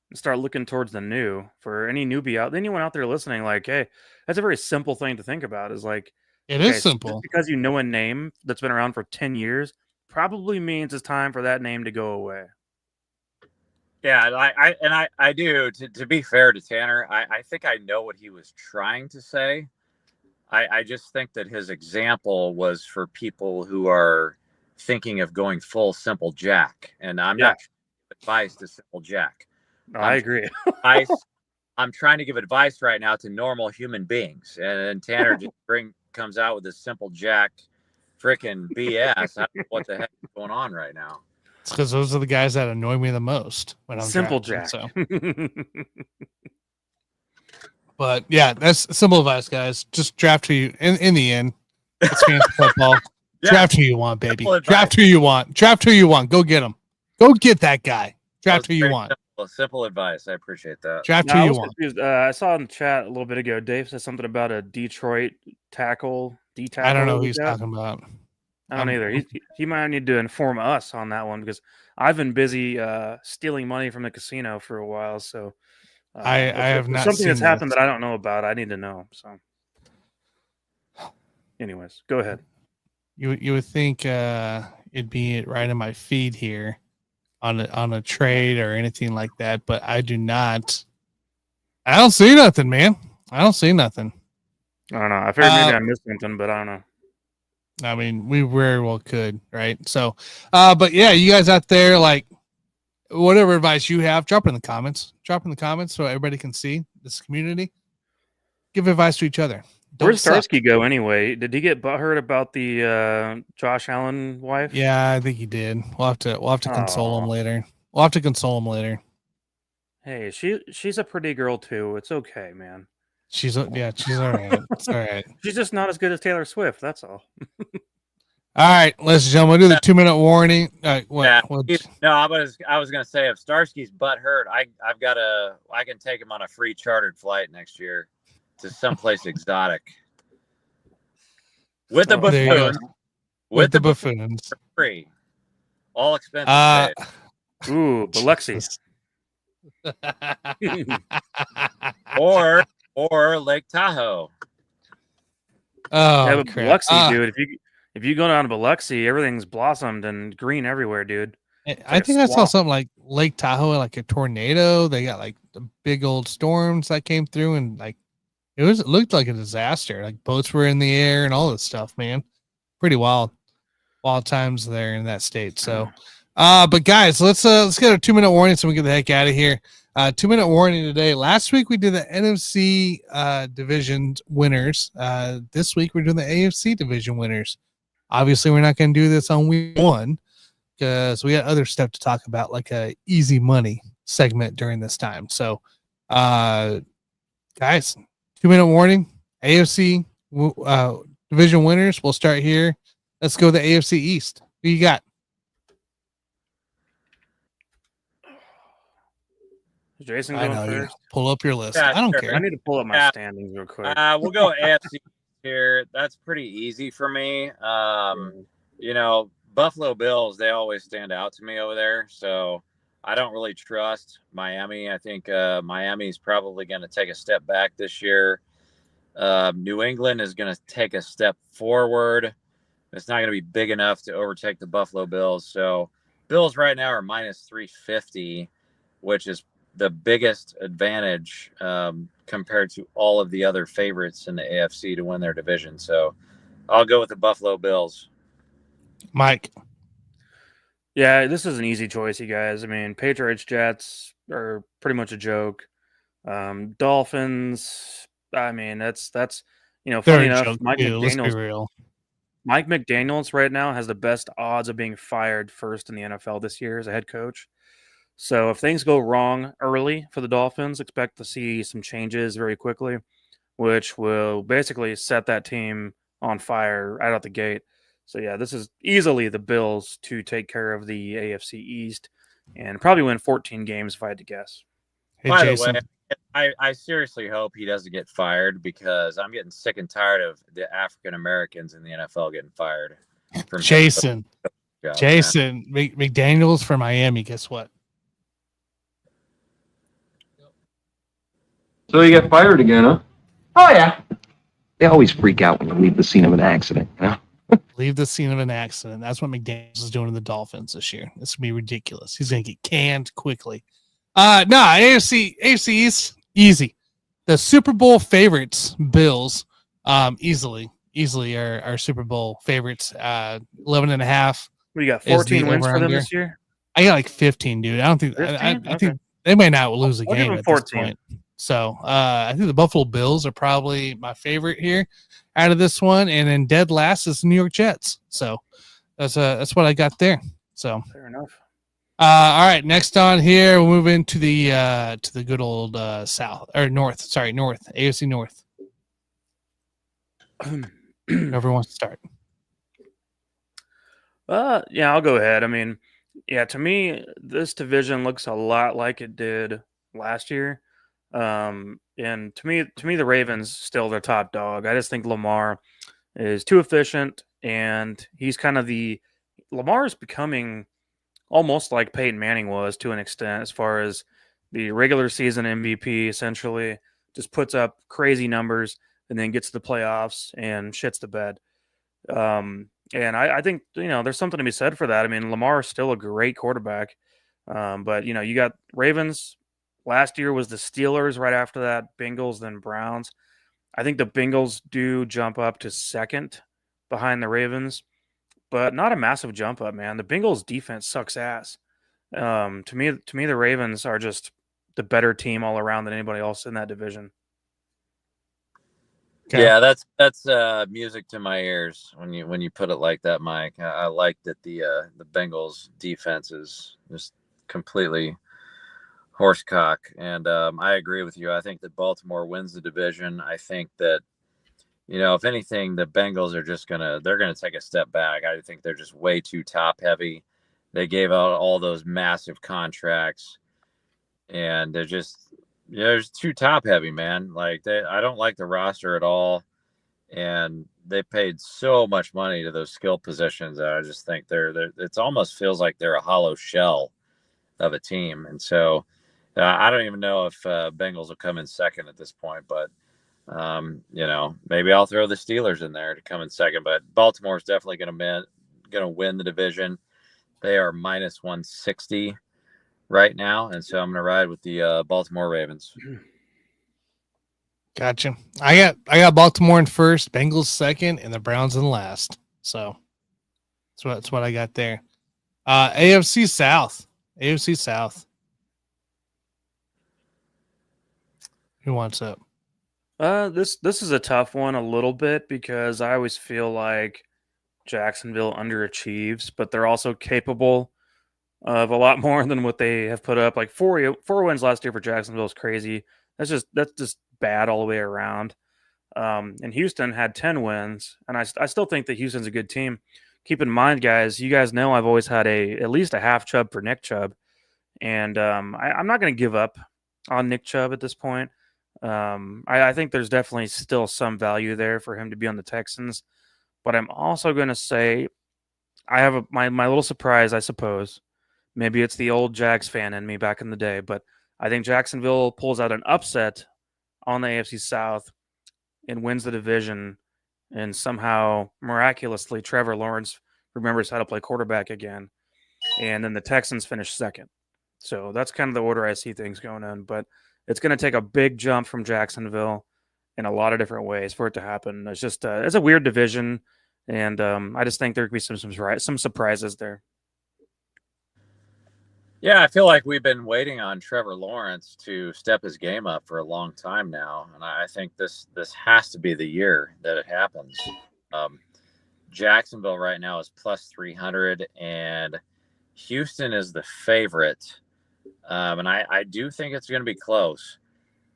and start looking towards the new. For any newbie out, anyone out there listening, like, hey, that's a very simple thing to think about. Is like, it okay, is so simple. just because you know a name that's been around for 10 years probably means it's time for that name to go away. Yeah, I do. To be fair to Tanner, I think I know what he was trying to say. I just think that his example was for people who are thinking of going full simple jack, and I'm not advice to simple jack. I agree. I'm trying to give advice right now to normal human beings, and Tanner just comes out with this simple jack, freaking BS. I don't know what the heck is going on right now. It's because those are the guys that annoy me the most when I'm Simple drafting, Jack. So. But yeah, that's simple advice, guys. Just draft who you in the end. It's fantasy football. Yeah. Draft who you want, baby. Simple Draft advice. who you want. Draft who you want. Go get him. Go get that guy. Draft who you Very want. simple advice. I appreciate that. Draft No, who I you was want. confused. I saw in the chat a little bit ago, Dave said something about a Detroit tackle. I don't know who like he's that. talking about. I don't either. He might need to inform us on that one because I've been busy stealing money from the casino for a while. So I have not something seen that's happened this. that I don't know about. I need to know. So, anyways, go ahead. You would think it'd be right in my feed here on a trade or anything like that, but I do not. I don't see nothing, man. I don't see nothing. I don't know. I figured maybe I missed something, but I don't know. I mean, we very well could, right? So, but yeah, you guys out there, like, whatever advice you have, drop it in the comments. Drop in the comments so everybody can see this community. Give advice to each other. Where'd Starsky go anyway? Did he get butthurt about the Josh Allen wife? Yeah, I think he did. We'll have to console him later. We'll have to console him later. Hey, she's a pretty girl too. It's okay, man. She's all right. It's all right. She's just not as good as Taylor Swift. That's all. All right, ladies and gentlemen, we'll do the 2-minute warning. No, I was gonna say if Starsky's butt hurt, I can take him on a free chartered flight next year to someplace exotic with the buffoons. With the buffoons, for free, all expenses paid. Ooh, Biloxi. or Lake Tahoe. Oh, yeah, but crap. Biloxi, dude. If you go down to Biloxi, everything's blossomed and green everywhere, dude. I think I saw something like Lake Tahoe, like a tornado. They got like the big old storms that came through, and like it looked like a disaster. Like boats were in the air and all this stuff, man. Pretty wild times there in that state. So, but guys, let's get a 2-minute warning so we can get the heck out of here. 2-minute warning today. Last week we did the NFC division winners. This week we're doing the AFC division winners. Obviously, we're not going to do this on week 1 because we got other stuff to talk about, like a easy money segment during this time. So, guys, 2-minute warning. AFC division winners. We'll start here. Let's go to the AFC East. Who you got? Jason going first? Pull up your list. Yeah, I don't sure. care. I need to pull up my standings real quick. We'll go AFC here. That's pretty easy for me. You know, Buffalo Bills, they always stand out to me over there. So I don't really trust Miami. I think Miami's probably going to take a step back this year. New England is going to take a step forward. It's not going to be big enough to overtake the Buffalo Bills. So Bills right now are minus 350, which is the biggest advantage compared to all of the other favorites in the AFC to win their division. So I'll go with the Buffalo Bills. Mike. Yeah, this is an easy choice, you guys. I mean, Patriots, Jets are pretty much a joke. Dolphins, I mean, that's They're funny a enough, joke too. Let's be real. Mike McDaniels right now has the best odds of being fired first in the NFL this year as a head coach. So if things go wrong early for the Dolphins, expect to see some changes very quickly, which will basically set that team on fire right out the gate. So yeah, this is easily the Bills to take care of the AFC East and probably win 14 games if I had to guess. Hey, By Jason. the way, I seriously hope he doesn't get fired because I'm getting sick and tired of the African Americans in the NFL getting fired. From Jason. jobs, Jason. McDaniels for Miami. Guess what? So you get fired again, huh? Oh, yeah. They always freak out when you leave the scene of an accident, you know? Leave the scene of an accident. That's what McDaniels is doing to the Dolphins this year. This will be ridiculous. He's going to get canned quickly. AFC East, easy. The Super Bowl favorites, Bills, easily are Super Bowl favorites. 11.5. We got 14 wins for them this year. I got like 15, dude. I don't think. I think they might not lose a game at 14. This point. So I think the Buffalo Bills are probably my favorite here out of this one, and then dead last is the New York Jets. So that's what I got there. So fair enough. All right, next on here, we'll move into the good old South or North. Sorry, North, AFC North. Whoever wants to start. Yeah, I'll go ahead. I mean, yeah, to me, this division looks a lot like it did last year. And to me, the Ravens still their top dog. I just think Lamar is too efficient, and he's kind of Lamar is becoming almost like Peyton Manning was to an extent, as far as the regular season MVP. Essentially, just puts up crazy numbers and then gets to the playoffs and shits the bed. And I think there's something to be said for that. I mean, Lamar is still a great quarterback, but you got Ravens. Last year was the Steelers. Right after that, Bengals, then Browns. I think the Bengals do jump up to second behind the Ravens, but not a massive jump up, man. The Bengals defense sucks ass. To me, the Ravens are just the better team all around than anybody else in that division. Okay. Yeah, that's music to my ears when you put it like that, Mike. I like that the Bengals defense is just completely horsecock, and I agree with you. I think that Baltimore wins the division. I think that if anything, the Bengals are they're gonna take a step back. I think they're just way too top heavy. They gave out all those massive contracts, and they're just too top heavy, man. Like I don't like the roster at all, and they paid so much money to those skill positions that I just think it almost feels like they're a hollow shell of a team, and so. I don't even know if Bengals will come in second at this point, but maybe I'll throw the Steelers in there to come in second. But Baltimore is definitely going to win the division. They are minus 160 right now, and so I'm going to ride with the Baltimore Ravens. Gotcha. I got Baltimore in first, Bengals second, and the Browns in last. So that's what I got there. AFC South. Who wants up? This is a tough one a little bit because I always feel like Jacksonville underachieves, but they're also capable of a lot more than what they have put up. Like four wins last year for Jacksonville is crazy. That's just bad all the way around. And Houston had 10 wins, and I still think that Houston's a good team. Keep in mind, guys, you guys know I've always had at least a half Chubb for Nick Chubb, and I'm not going to give up on Nick Chubb at this point. I think there's definitely still some value there for him to be on the Texans, but I'm also going to say I have my little surprise, I suppose. Maybe it's the old Jags fan in me back in the day, but I think Jacksonville pulls out an upset on the AFC South and wins the division, and somehow miraculously Trevor Lawrence remembers how to play quarterback again, and then the Texans finish second. So that's kind of the order I see things going on, but it's going to take a big jump from Jacksonville in a lot of different ways for it to happen. It's just it's a weird division, and I just think there could be some surprises there. Yeah, I feel like we've been waiting on Trevor Lawrence to step his game up for a long time now, and I think this has to be the year that it happens. Jacksonville right now is plus 300, and Houston is the favorite, and I do think it's going to be close.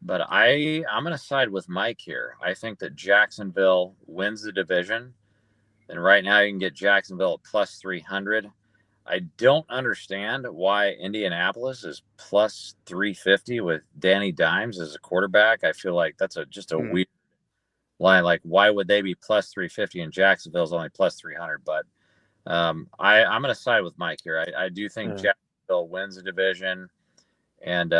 But I'm going to side with Mike here. I think that Jacksonville wins the division, and right now you can get Jacksonville at plus 300. I don't understand why Indianapolis is plus 350 with Danny Dimes as a quarterback. I feel like that's just a weird line. Like, why would they be plus 350 and Jacksonville's only plus 300? But I'm going to side with Mike here. I do think Jacksonville wins the division, and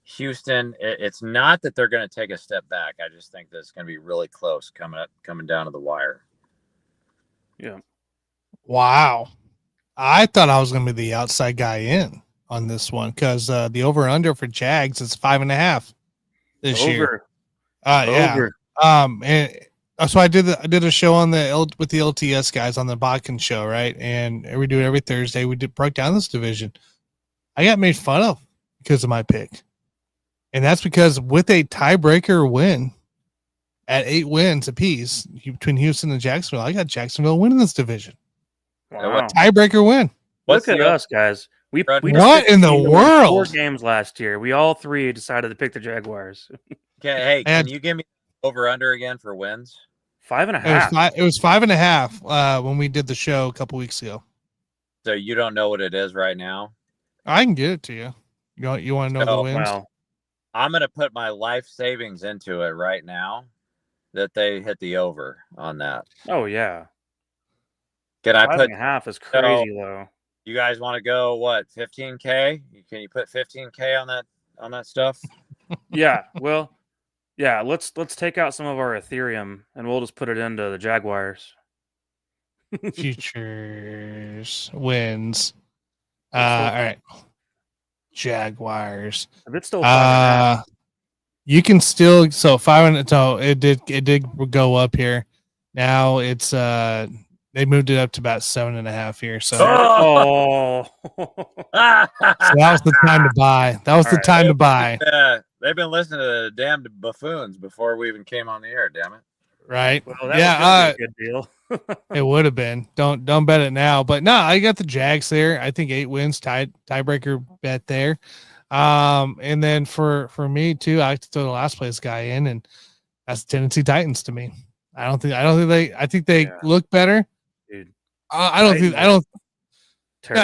Houston. It's not that they're going to take a step back. I just think that it's going to be really close coming down to the wire. Yeah. Wow. I thought I was going to be the outside guy in on this one because the over under for Jags is 5.5 this year. Yeah. And so I did a show on with the LTS guys on the Bodkin show, right? And we do it every Thursday. We broke down this division. I got made fun of because of my pick, and that's because with a tiebreaker win at 8 wins apiece between Houston and Jacksonville, I got Jacksonville winning this division. Wow. Tiebreaker win. Look at us, guys. We what in the world? 4 games last year. We all 3 decided to pick the Jaguars. Okay, hey, can you give me over under again for wins? 5.5. It was 5.5 when we did the show a couple weeks ago. So you don't know what it is right now? I can get it to you. You want to know the wins? Wow. I'm going to put my life savings into it right now that they hit the over on that. Oh yeah. Can I put 5.5 is crazy though. You guys want to go what 15K? Can you put 15K on that stuff? Yeah. Well, yeah. Let's take out some of our Ethereum and we'll just put it into the Jaguars. Futures wins. All right. Jaguars. If it's still 5.5. You can still 5. So it did go up here. Now it's they moved it up to about 7.5 here. So, oh. So that was the time to buy. That was the time to buy. They've been listening to the damn buffoons before we even came on the air. Damn it! Right? Well, that was a good deal. It would have been. Don't bet it now. But no, I got the Jags there. I think 8 wins, tiebreaker bet there. And then for me too, I like to throw the last place guy in, and that's Tennessee Titans to me. I think they look better. Dude, Now,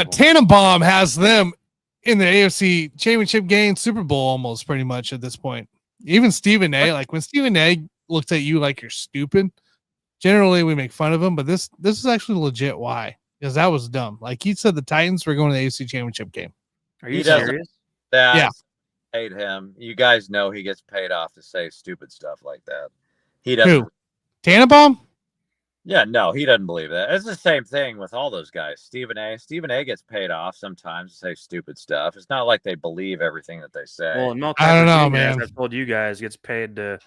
Tannenbaum has them in the AFC Championship game, Super Bowl almost pretty much at this point. Even Stephen A. Like when Stephen A. looks at you like you're stupid, generally we make fun of him, but this is actually legit why, because that was dumb. Like he said the Titans were going to the AFC Championship game. Are you serious? Yeah. Paid him. You guys know he gets paid off to say stupid stuff like that. He doesn't. Who? Tannenbaum? Yeah, no, he doesn't believe that. It's the same thing with all those guys. Stephen A. gets paid off sometimes to say stupid stuff. It's not like they believe everything that they say. Well, I don't know, man. I've told you guys gets paid to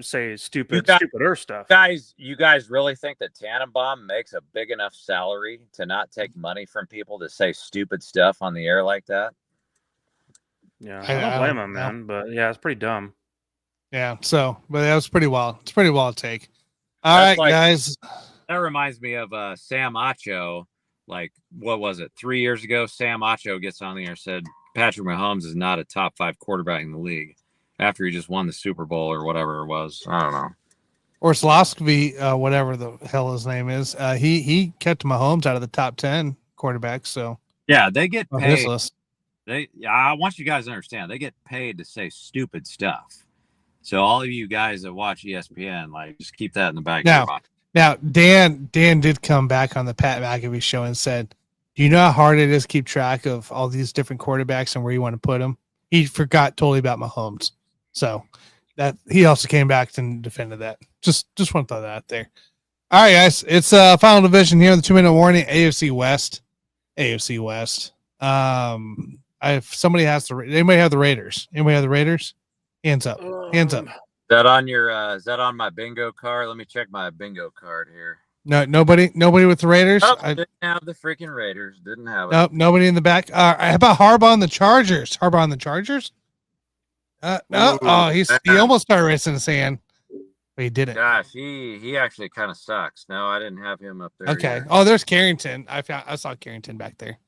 say stupider stuff. You guys really think that Tannenbaum makes a big enough salary to not take money from people to say stupid stuff on the air like that? Yeah, I don't blame him, man. But yeah, it's pretty dumb. Yeah, but that was pretty wild. It's pretty wild take. All right, guys. That reminds me of Sam Acho. Like, what was it? 3 years ago, Sam Acho gets on the air and said Patrick Mahomes is not a top 5 quarterback in the league after he just won the Super Bowl or whatever it was. I don't know. Orslowski, whatever the hell his name is, he kept Mahomes out of the top 10 quarterbacks. So yeah, they get paid. I want you guys to understand they get paid to say stupid stuff. So all of you guys that watch ESPN, like, just keep that in the back of your mind. Now, Dan did come back on the Pat McAfee show and said, do you know how hard it is to keep track of all these different quarterbacks and where you want to put them? He forgot totally about Mahomes. So that he also came back and defended that. Just want to throw that out there. All right, guys. It's final division here in the 2-minute warning. AFC West. I If somebody has anybody have the Raiders? Anybody have the Raiders? Hands up. Hands up. Is that on your? Is that on my bingo card? Let me check my bingo card here. No, nobody with the Raiders. Oh, didn't have the freaking Raiders. Didn't have it. Nope, nobody in the back. How about Harbaugh on the Chargers? Harbaugh on the Chargers? No. Oh, he almost started racing the sand. But he did it. Gosh, he actually kind of sucks. No, I didn't have him up there. Okay. Either. Oh, there's Carrington. I saw Carrington back there.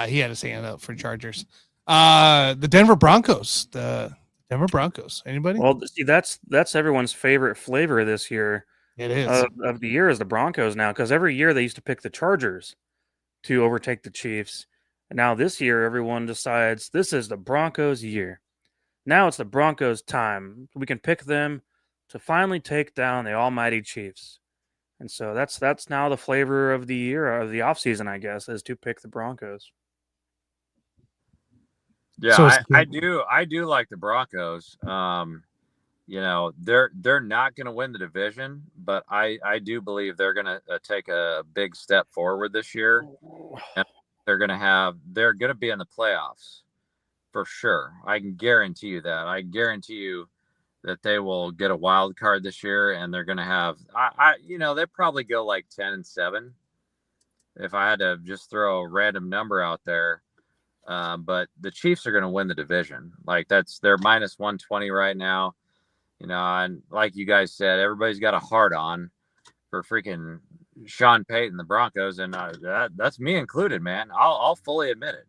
He had his hand up for Chargers. The Denver Broncos. Anybody? Well, see, that's everyone's favorite flavor this year. It is of the year is the Broncos now, because every year they used to pick the Chargers to overtake the Chiefs. And now this year, everyone decides this is the Broncos' year. Now it's the Broncos' time. We can pick them to finally take down the almighty Chiefs. And so that's now the flavor of the year, of the offseason, I guess, is to pick the Broncos. Yeah, so I do like the Broncos. You know, they're not going to win the division, but I do believe they're going to take a big step forward this year. And they're going to be in the playoffs for sure. I can guarantee you that. I guarantee you that they will get a wild card this year, and they're going to have, they probably go like 10-7 if I had to just throw a random number out there. But the Chiefs are going to win the division. Like they're minus 120 right now. You know, and like you guys said, everybody's got a hard on for freaking Sean Payton, the Broncos, and that's me included, man. I'll fully admit it.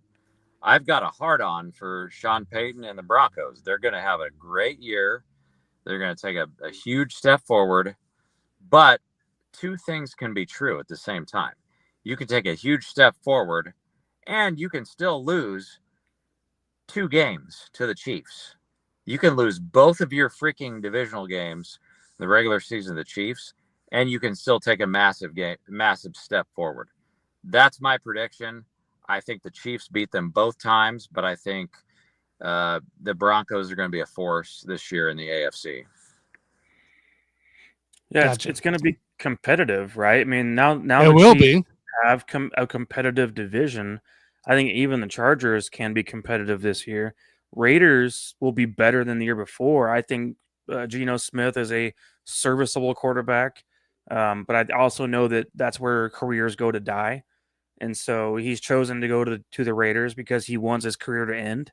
I've got a hard on for Sean Payton and the Broncos. They're going to have a great year. They're going to take a huge step forward. But two things can be true at the same time. You can take a huge step forward, and you can still lose 2 games to the Chiefs. You can lose both of your freaking divisional games, the regular season of the Chiefs, and you can still take a massive step forward. That's my prediction. I think the Chiefs beat them both times, but I think the Broncos are going to be a force this year in the AFC. Yeah, gotcha. It's going to be competitive, right? I mean, now it will be. Have a competitive division. I think even the Chargers can be competitive this year. Raiders will be better than the year before. I think Geno Smith is a serviceable quarterback, but I also know that that's where careers go to die. And so he's chosen to go to the Raiders because he wants his career to end.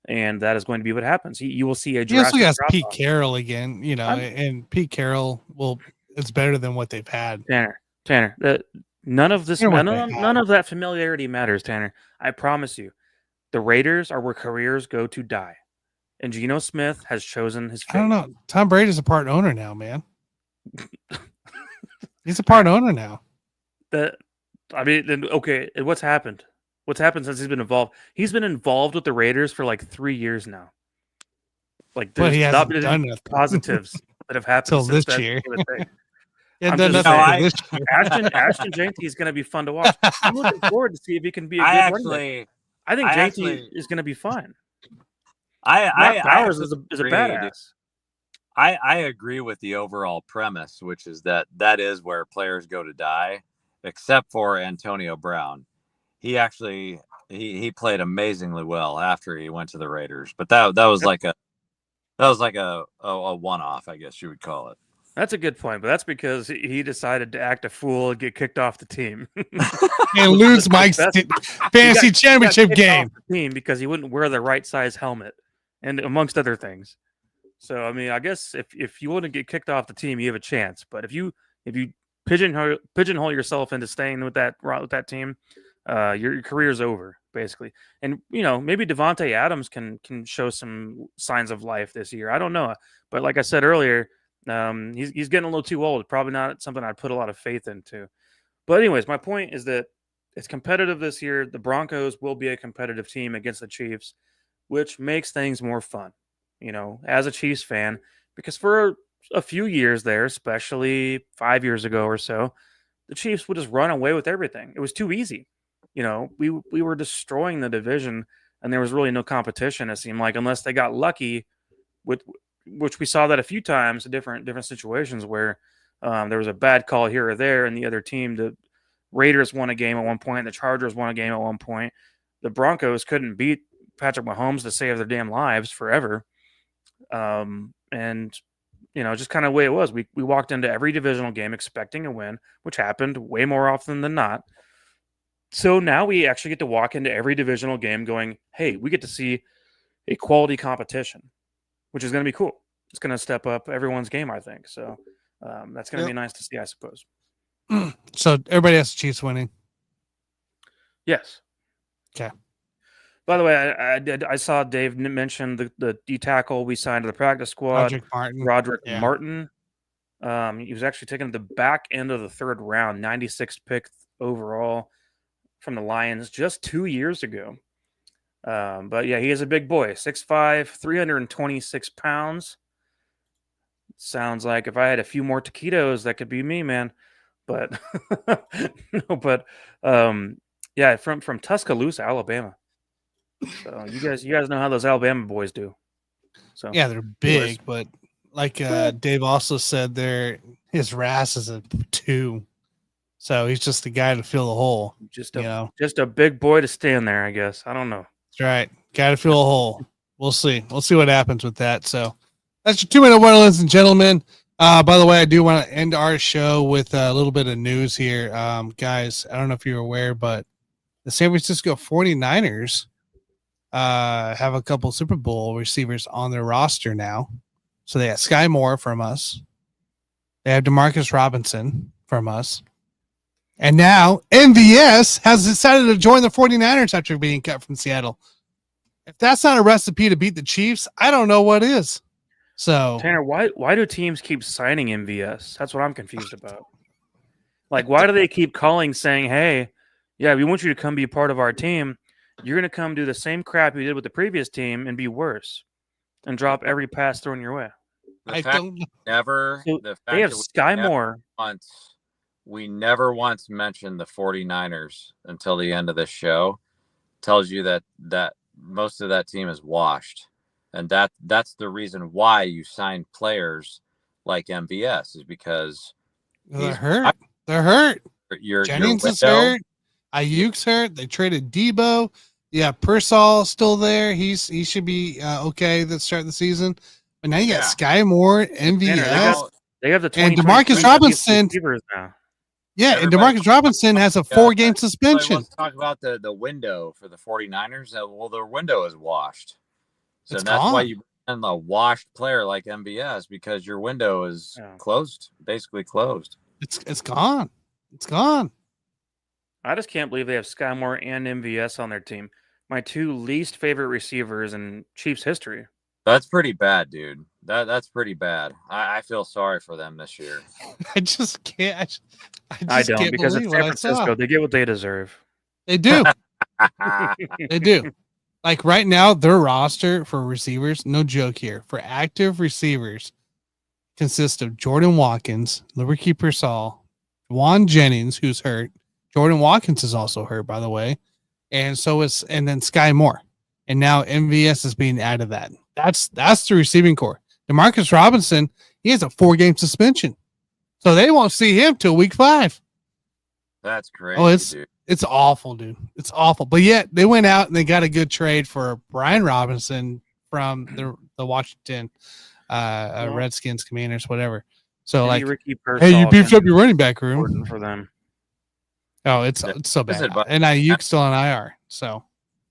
And that is going to be what happens. You will see a drastic He also got Pete Carroll again, and Pete Carroll it's better than what they've had. Tanner, none of that familiarity matters, Tanner. I promise you. The Raiders are where careers go to die. And Geno Smith has chosen his fate. I don't know. Tom Brady's a part owner now, man. He's a part owner now. Okay, what's happened? What's happened since he's been involved? He's been involved with the Raiders for like 3 years now. Like there's not been positives that have happened until this year. Ashton Jeanty is going to be fun to watch. I'm looking forward to see if he can be a good running back. I think Jeanty is going to be fine. Powers is a badass. I agree with the overall premise, which is that is where players go to die, except for Antonio Brown. He actually he played amazingly well after he went to the Raiders, but that was like a one-off, I guess you would call it. That's a good point, but that's because he decided to act a fool and get kicked off the team and lose Mike's fantasy championship game team because he wouldn't wear the right size helmet, and amongst other things. So I mean, I guess if you want to get kicked off the team, you have a chance. But if you pigeonhole yourself into staying with that team, your career's over basically. And maybe Devontae Adams can show some signs of life this year. I don't know, but like I said earlier. He's getting a little too old. Probably not something I'd put a lot of faith into. But anyways, my point is that it's competitive this year. The Broncos will be a competitive team against the Chiefs, which makes things more fun, as a Chiefs fan, because for a few years there, especially 5 years ago or so, the Chiefs would just run away with everything. It was too easy. We were destroying the division, and there was really no competition, it seemed like, unless they got lucky with which we saw that a few times in different situations where there was a bad call here or there, and the other team, the Raiders won a game at one point, the Chargers won a game at one point. The Broncos couldn't beat Patrick Mahomes to save their damn lives forever. And just kind of the way it was. We walked into every divisional game expecting a win, which happened way more often than not. So now we actually get to walk into every divisional game going, hey, we get to see a quality competition, which is going to be cool. It's going to step up everyone's game, I think. So that's going to be nice to see, I suppose. So everybody has the Chiefs winning. Yes. Okay. By the way, I saw Dave mention the D tackle we signed to the practice squad, Roderick Martin. He was actually taken at the back end of the third round, 96th pick overall from the Lions just 2 years ago. But yeah, he is a big boy, 6'5", 326 pounds. Sounds like if I had a few more taquitos, that could be me, man. But yeah, from Tuscaloosa, Alabama. So you guys know how those Alabama boys do. So yeah, they're big, but like Dave also said, his RAS is a 2, so he's just the guy to fill the hole. Just a big boy to stand there, I guess. I don't know. That's right, got to fill a hole. We'll see what happens with that. So that's your 2-minute warning, ladies and gentlemen. By the way, I do want to end our show with a little bit of news here, guys. I don't know if you're aware, but the San Francisco 49ers have a couple Super Bowl receivers on their roster now. So they have Sky Moore from us. They have Demarcus Robinson from us. And now MVS has decided to join the 49ers after being cut from Seattle. If that's not a recipe to beat the Chiefs, I don't know what is. So Tanner, why do teams keep signing MVS? That's what I'm confused about. Like, why do they keep calling saying, hey, yeah, we want you to come be part of our team. You're going to come do the same crap you did with the previous team and be worse and drop every pass thrown your way. They have Sky Moore. We never once mentioned the 49ers until the end of this show. Tells you that most of that team is washed. And that's the reason why you sign players like MVS is because they're hurt. They're hurt. Jennings is hurt. Ayuk's hurt. They traded Debo. Yeah, Pearsall still there. He should be okay at the start of the season. But now you got Sky Moore, MVS. They have the and Demarcus Robinson now. Yeah, and Demarcus Robinson has a 4-game suspension. Let's talk about the window for the 49ers. Well, their window is washed. So that's why you bring in a washed player like MVS because your window is closed, basically closed. It's gone. It's gone. I just can't believe they have Sky Moore and MVS on their team. My 2 least favorite receivers in Chiefs history. That's pretty bad, dude. That's pretty bad. I feel sorry for them this year. I just can't. I don't because it's San Francisco. They get what they deserve. They do. They do. Like right now, their roster for receivers, no joke here, for active receivers consists of Jordan Watkins, Liberty Pearsall, Juwan Jennings, who's hurt. Jordan Watkins is also hurt, by the way. And then Sky Moore. And now MVS is being added to that. That's the receiving core. Demarcus Robinson, he has a 4-game suspension. So they won't see him till week 5. That's crazy. Oh, it's awful, dude. It's awful. But yet they went out and they got a good trade for Brian Robinson from the Washington Redskins, Commanders, whatever. So like, hey, you beefed up your running back room for them. Oh, it's so bad. And Ayuk's still on IR. So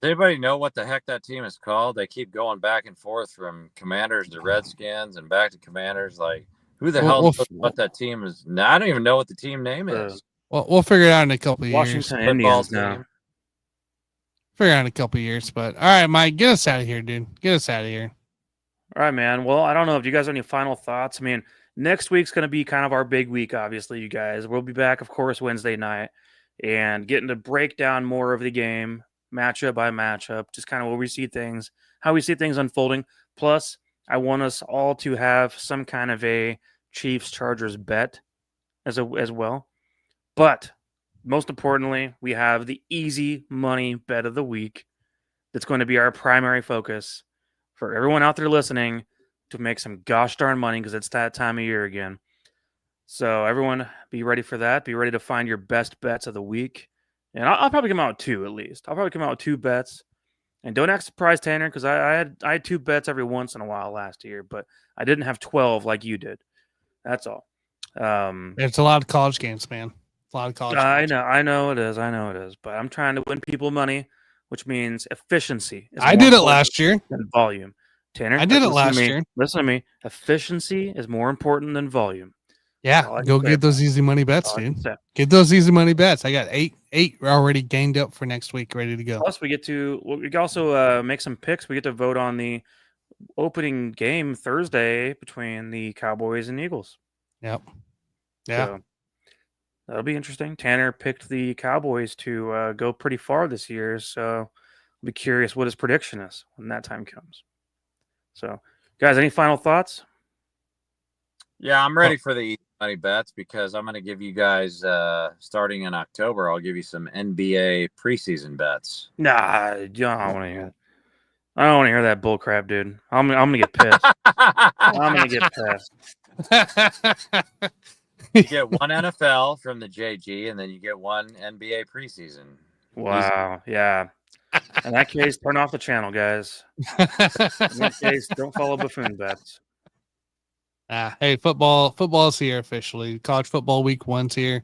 does anybody know what the heck that team is called? They keep going back and forth from Commanders to Redskins and back to Commanders. Like, who the hell knows what that team is? Now, I don't even know what the team name is. Well, we'll figure it out in a couple of years. Washington Indians now. Figure it out in a couple of years. But all right, Mike, get us out of here, dude. Get us out of here. All right, man. Well, I don't know if you guys have any final thoughts. I mean, next week's going to be kind of our big week, obviously, you guys. We'll be back, of course, Wednesday night and getting to break down more of the game, matchup by matchup, just kind of where we see things, how we see things unfolding. Plus, I want us all to have some kind of a Chiefs-Chargers bet as well. But most importantly, we have the easy money bet of the week that's going to be our primary focus for everyone out there listening to make some gosh darn money because it's that time of year again. So everyone be ready for that. Be ready to find your best bets of the week. And I'll probably come out with 2 at least. I'll probably come out with 2 bets. And don't act surprised, Tanner, because I had 2 bets every once in a while last year, but I didn't have 12 like you did. That's all. It's a lot of college games, man. A lot of college games. I know it is. But I'm trying to win people money, which means efficiency. I did it last year. Than volume. Tanner, I did it last year. Listen to me. Efficiency is more important than volume. Yeah, go get those easy money bets, dude. Get those easy money bets. I got eight already gained up for next week, ready to go. Plus, we can also make some picks. We get to vote on the opening game Thursday between the Cowboys and Eagles. Yep. Yeah. So that'll be interesting. Tanner picked the Cowboys to go pretty far this year, so I'll be curious what his prediction is when that time comes. So, guys, any final thoughts? Yeah, I'm ready for the easy money bets because I'm going to give you guys, starting in October, I'll give you some NBA preseason bets. Nah, I don't want to hear that. I don't want to hear that bull crap, dude. I'm gonna get pissed. I'm gonna get pissed. You get one NFL from the JG, and then you get one NBA preseason. Wow, yeah. In that case, turn off the channel, guys. In that case, don't follow buffoon bets. Hey, football's here officially. College football week 1's here,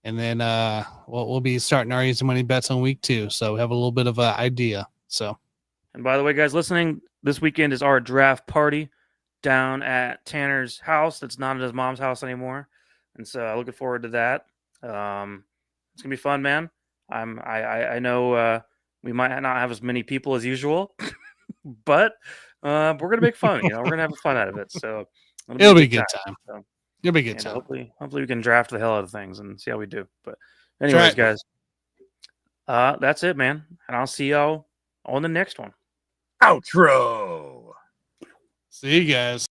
and then we'll be starting our easy money bets on week 2. So we have a little bit of an idea. So, and by the way, guys, listening, this weekend is our draft party down at Tanner's house. That's not at his mom's house anymore, and so I'm looking forward to that. It's gonna be fun, man. I know we might not have as many people as usual, but we're gonna make fun. We're gonna have fun out of it. So. It'll be a good time. So, it'll be a good time. Hopefully we can draft the hell out of things and see how we do. But anyways, guys, that's it, man. And I'll see y'all on the next one. Outro. See you guys.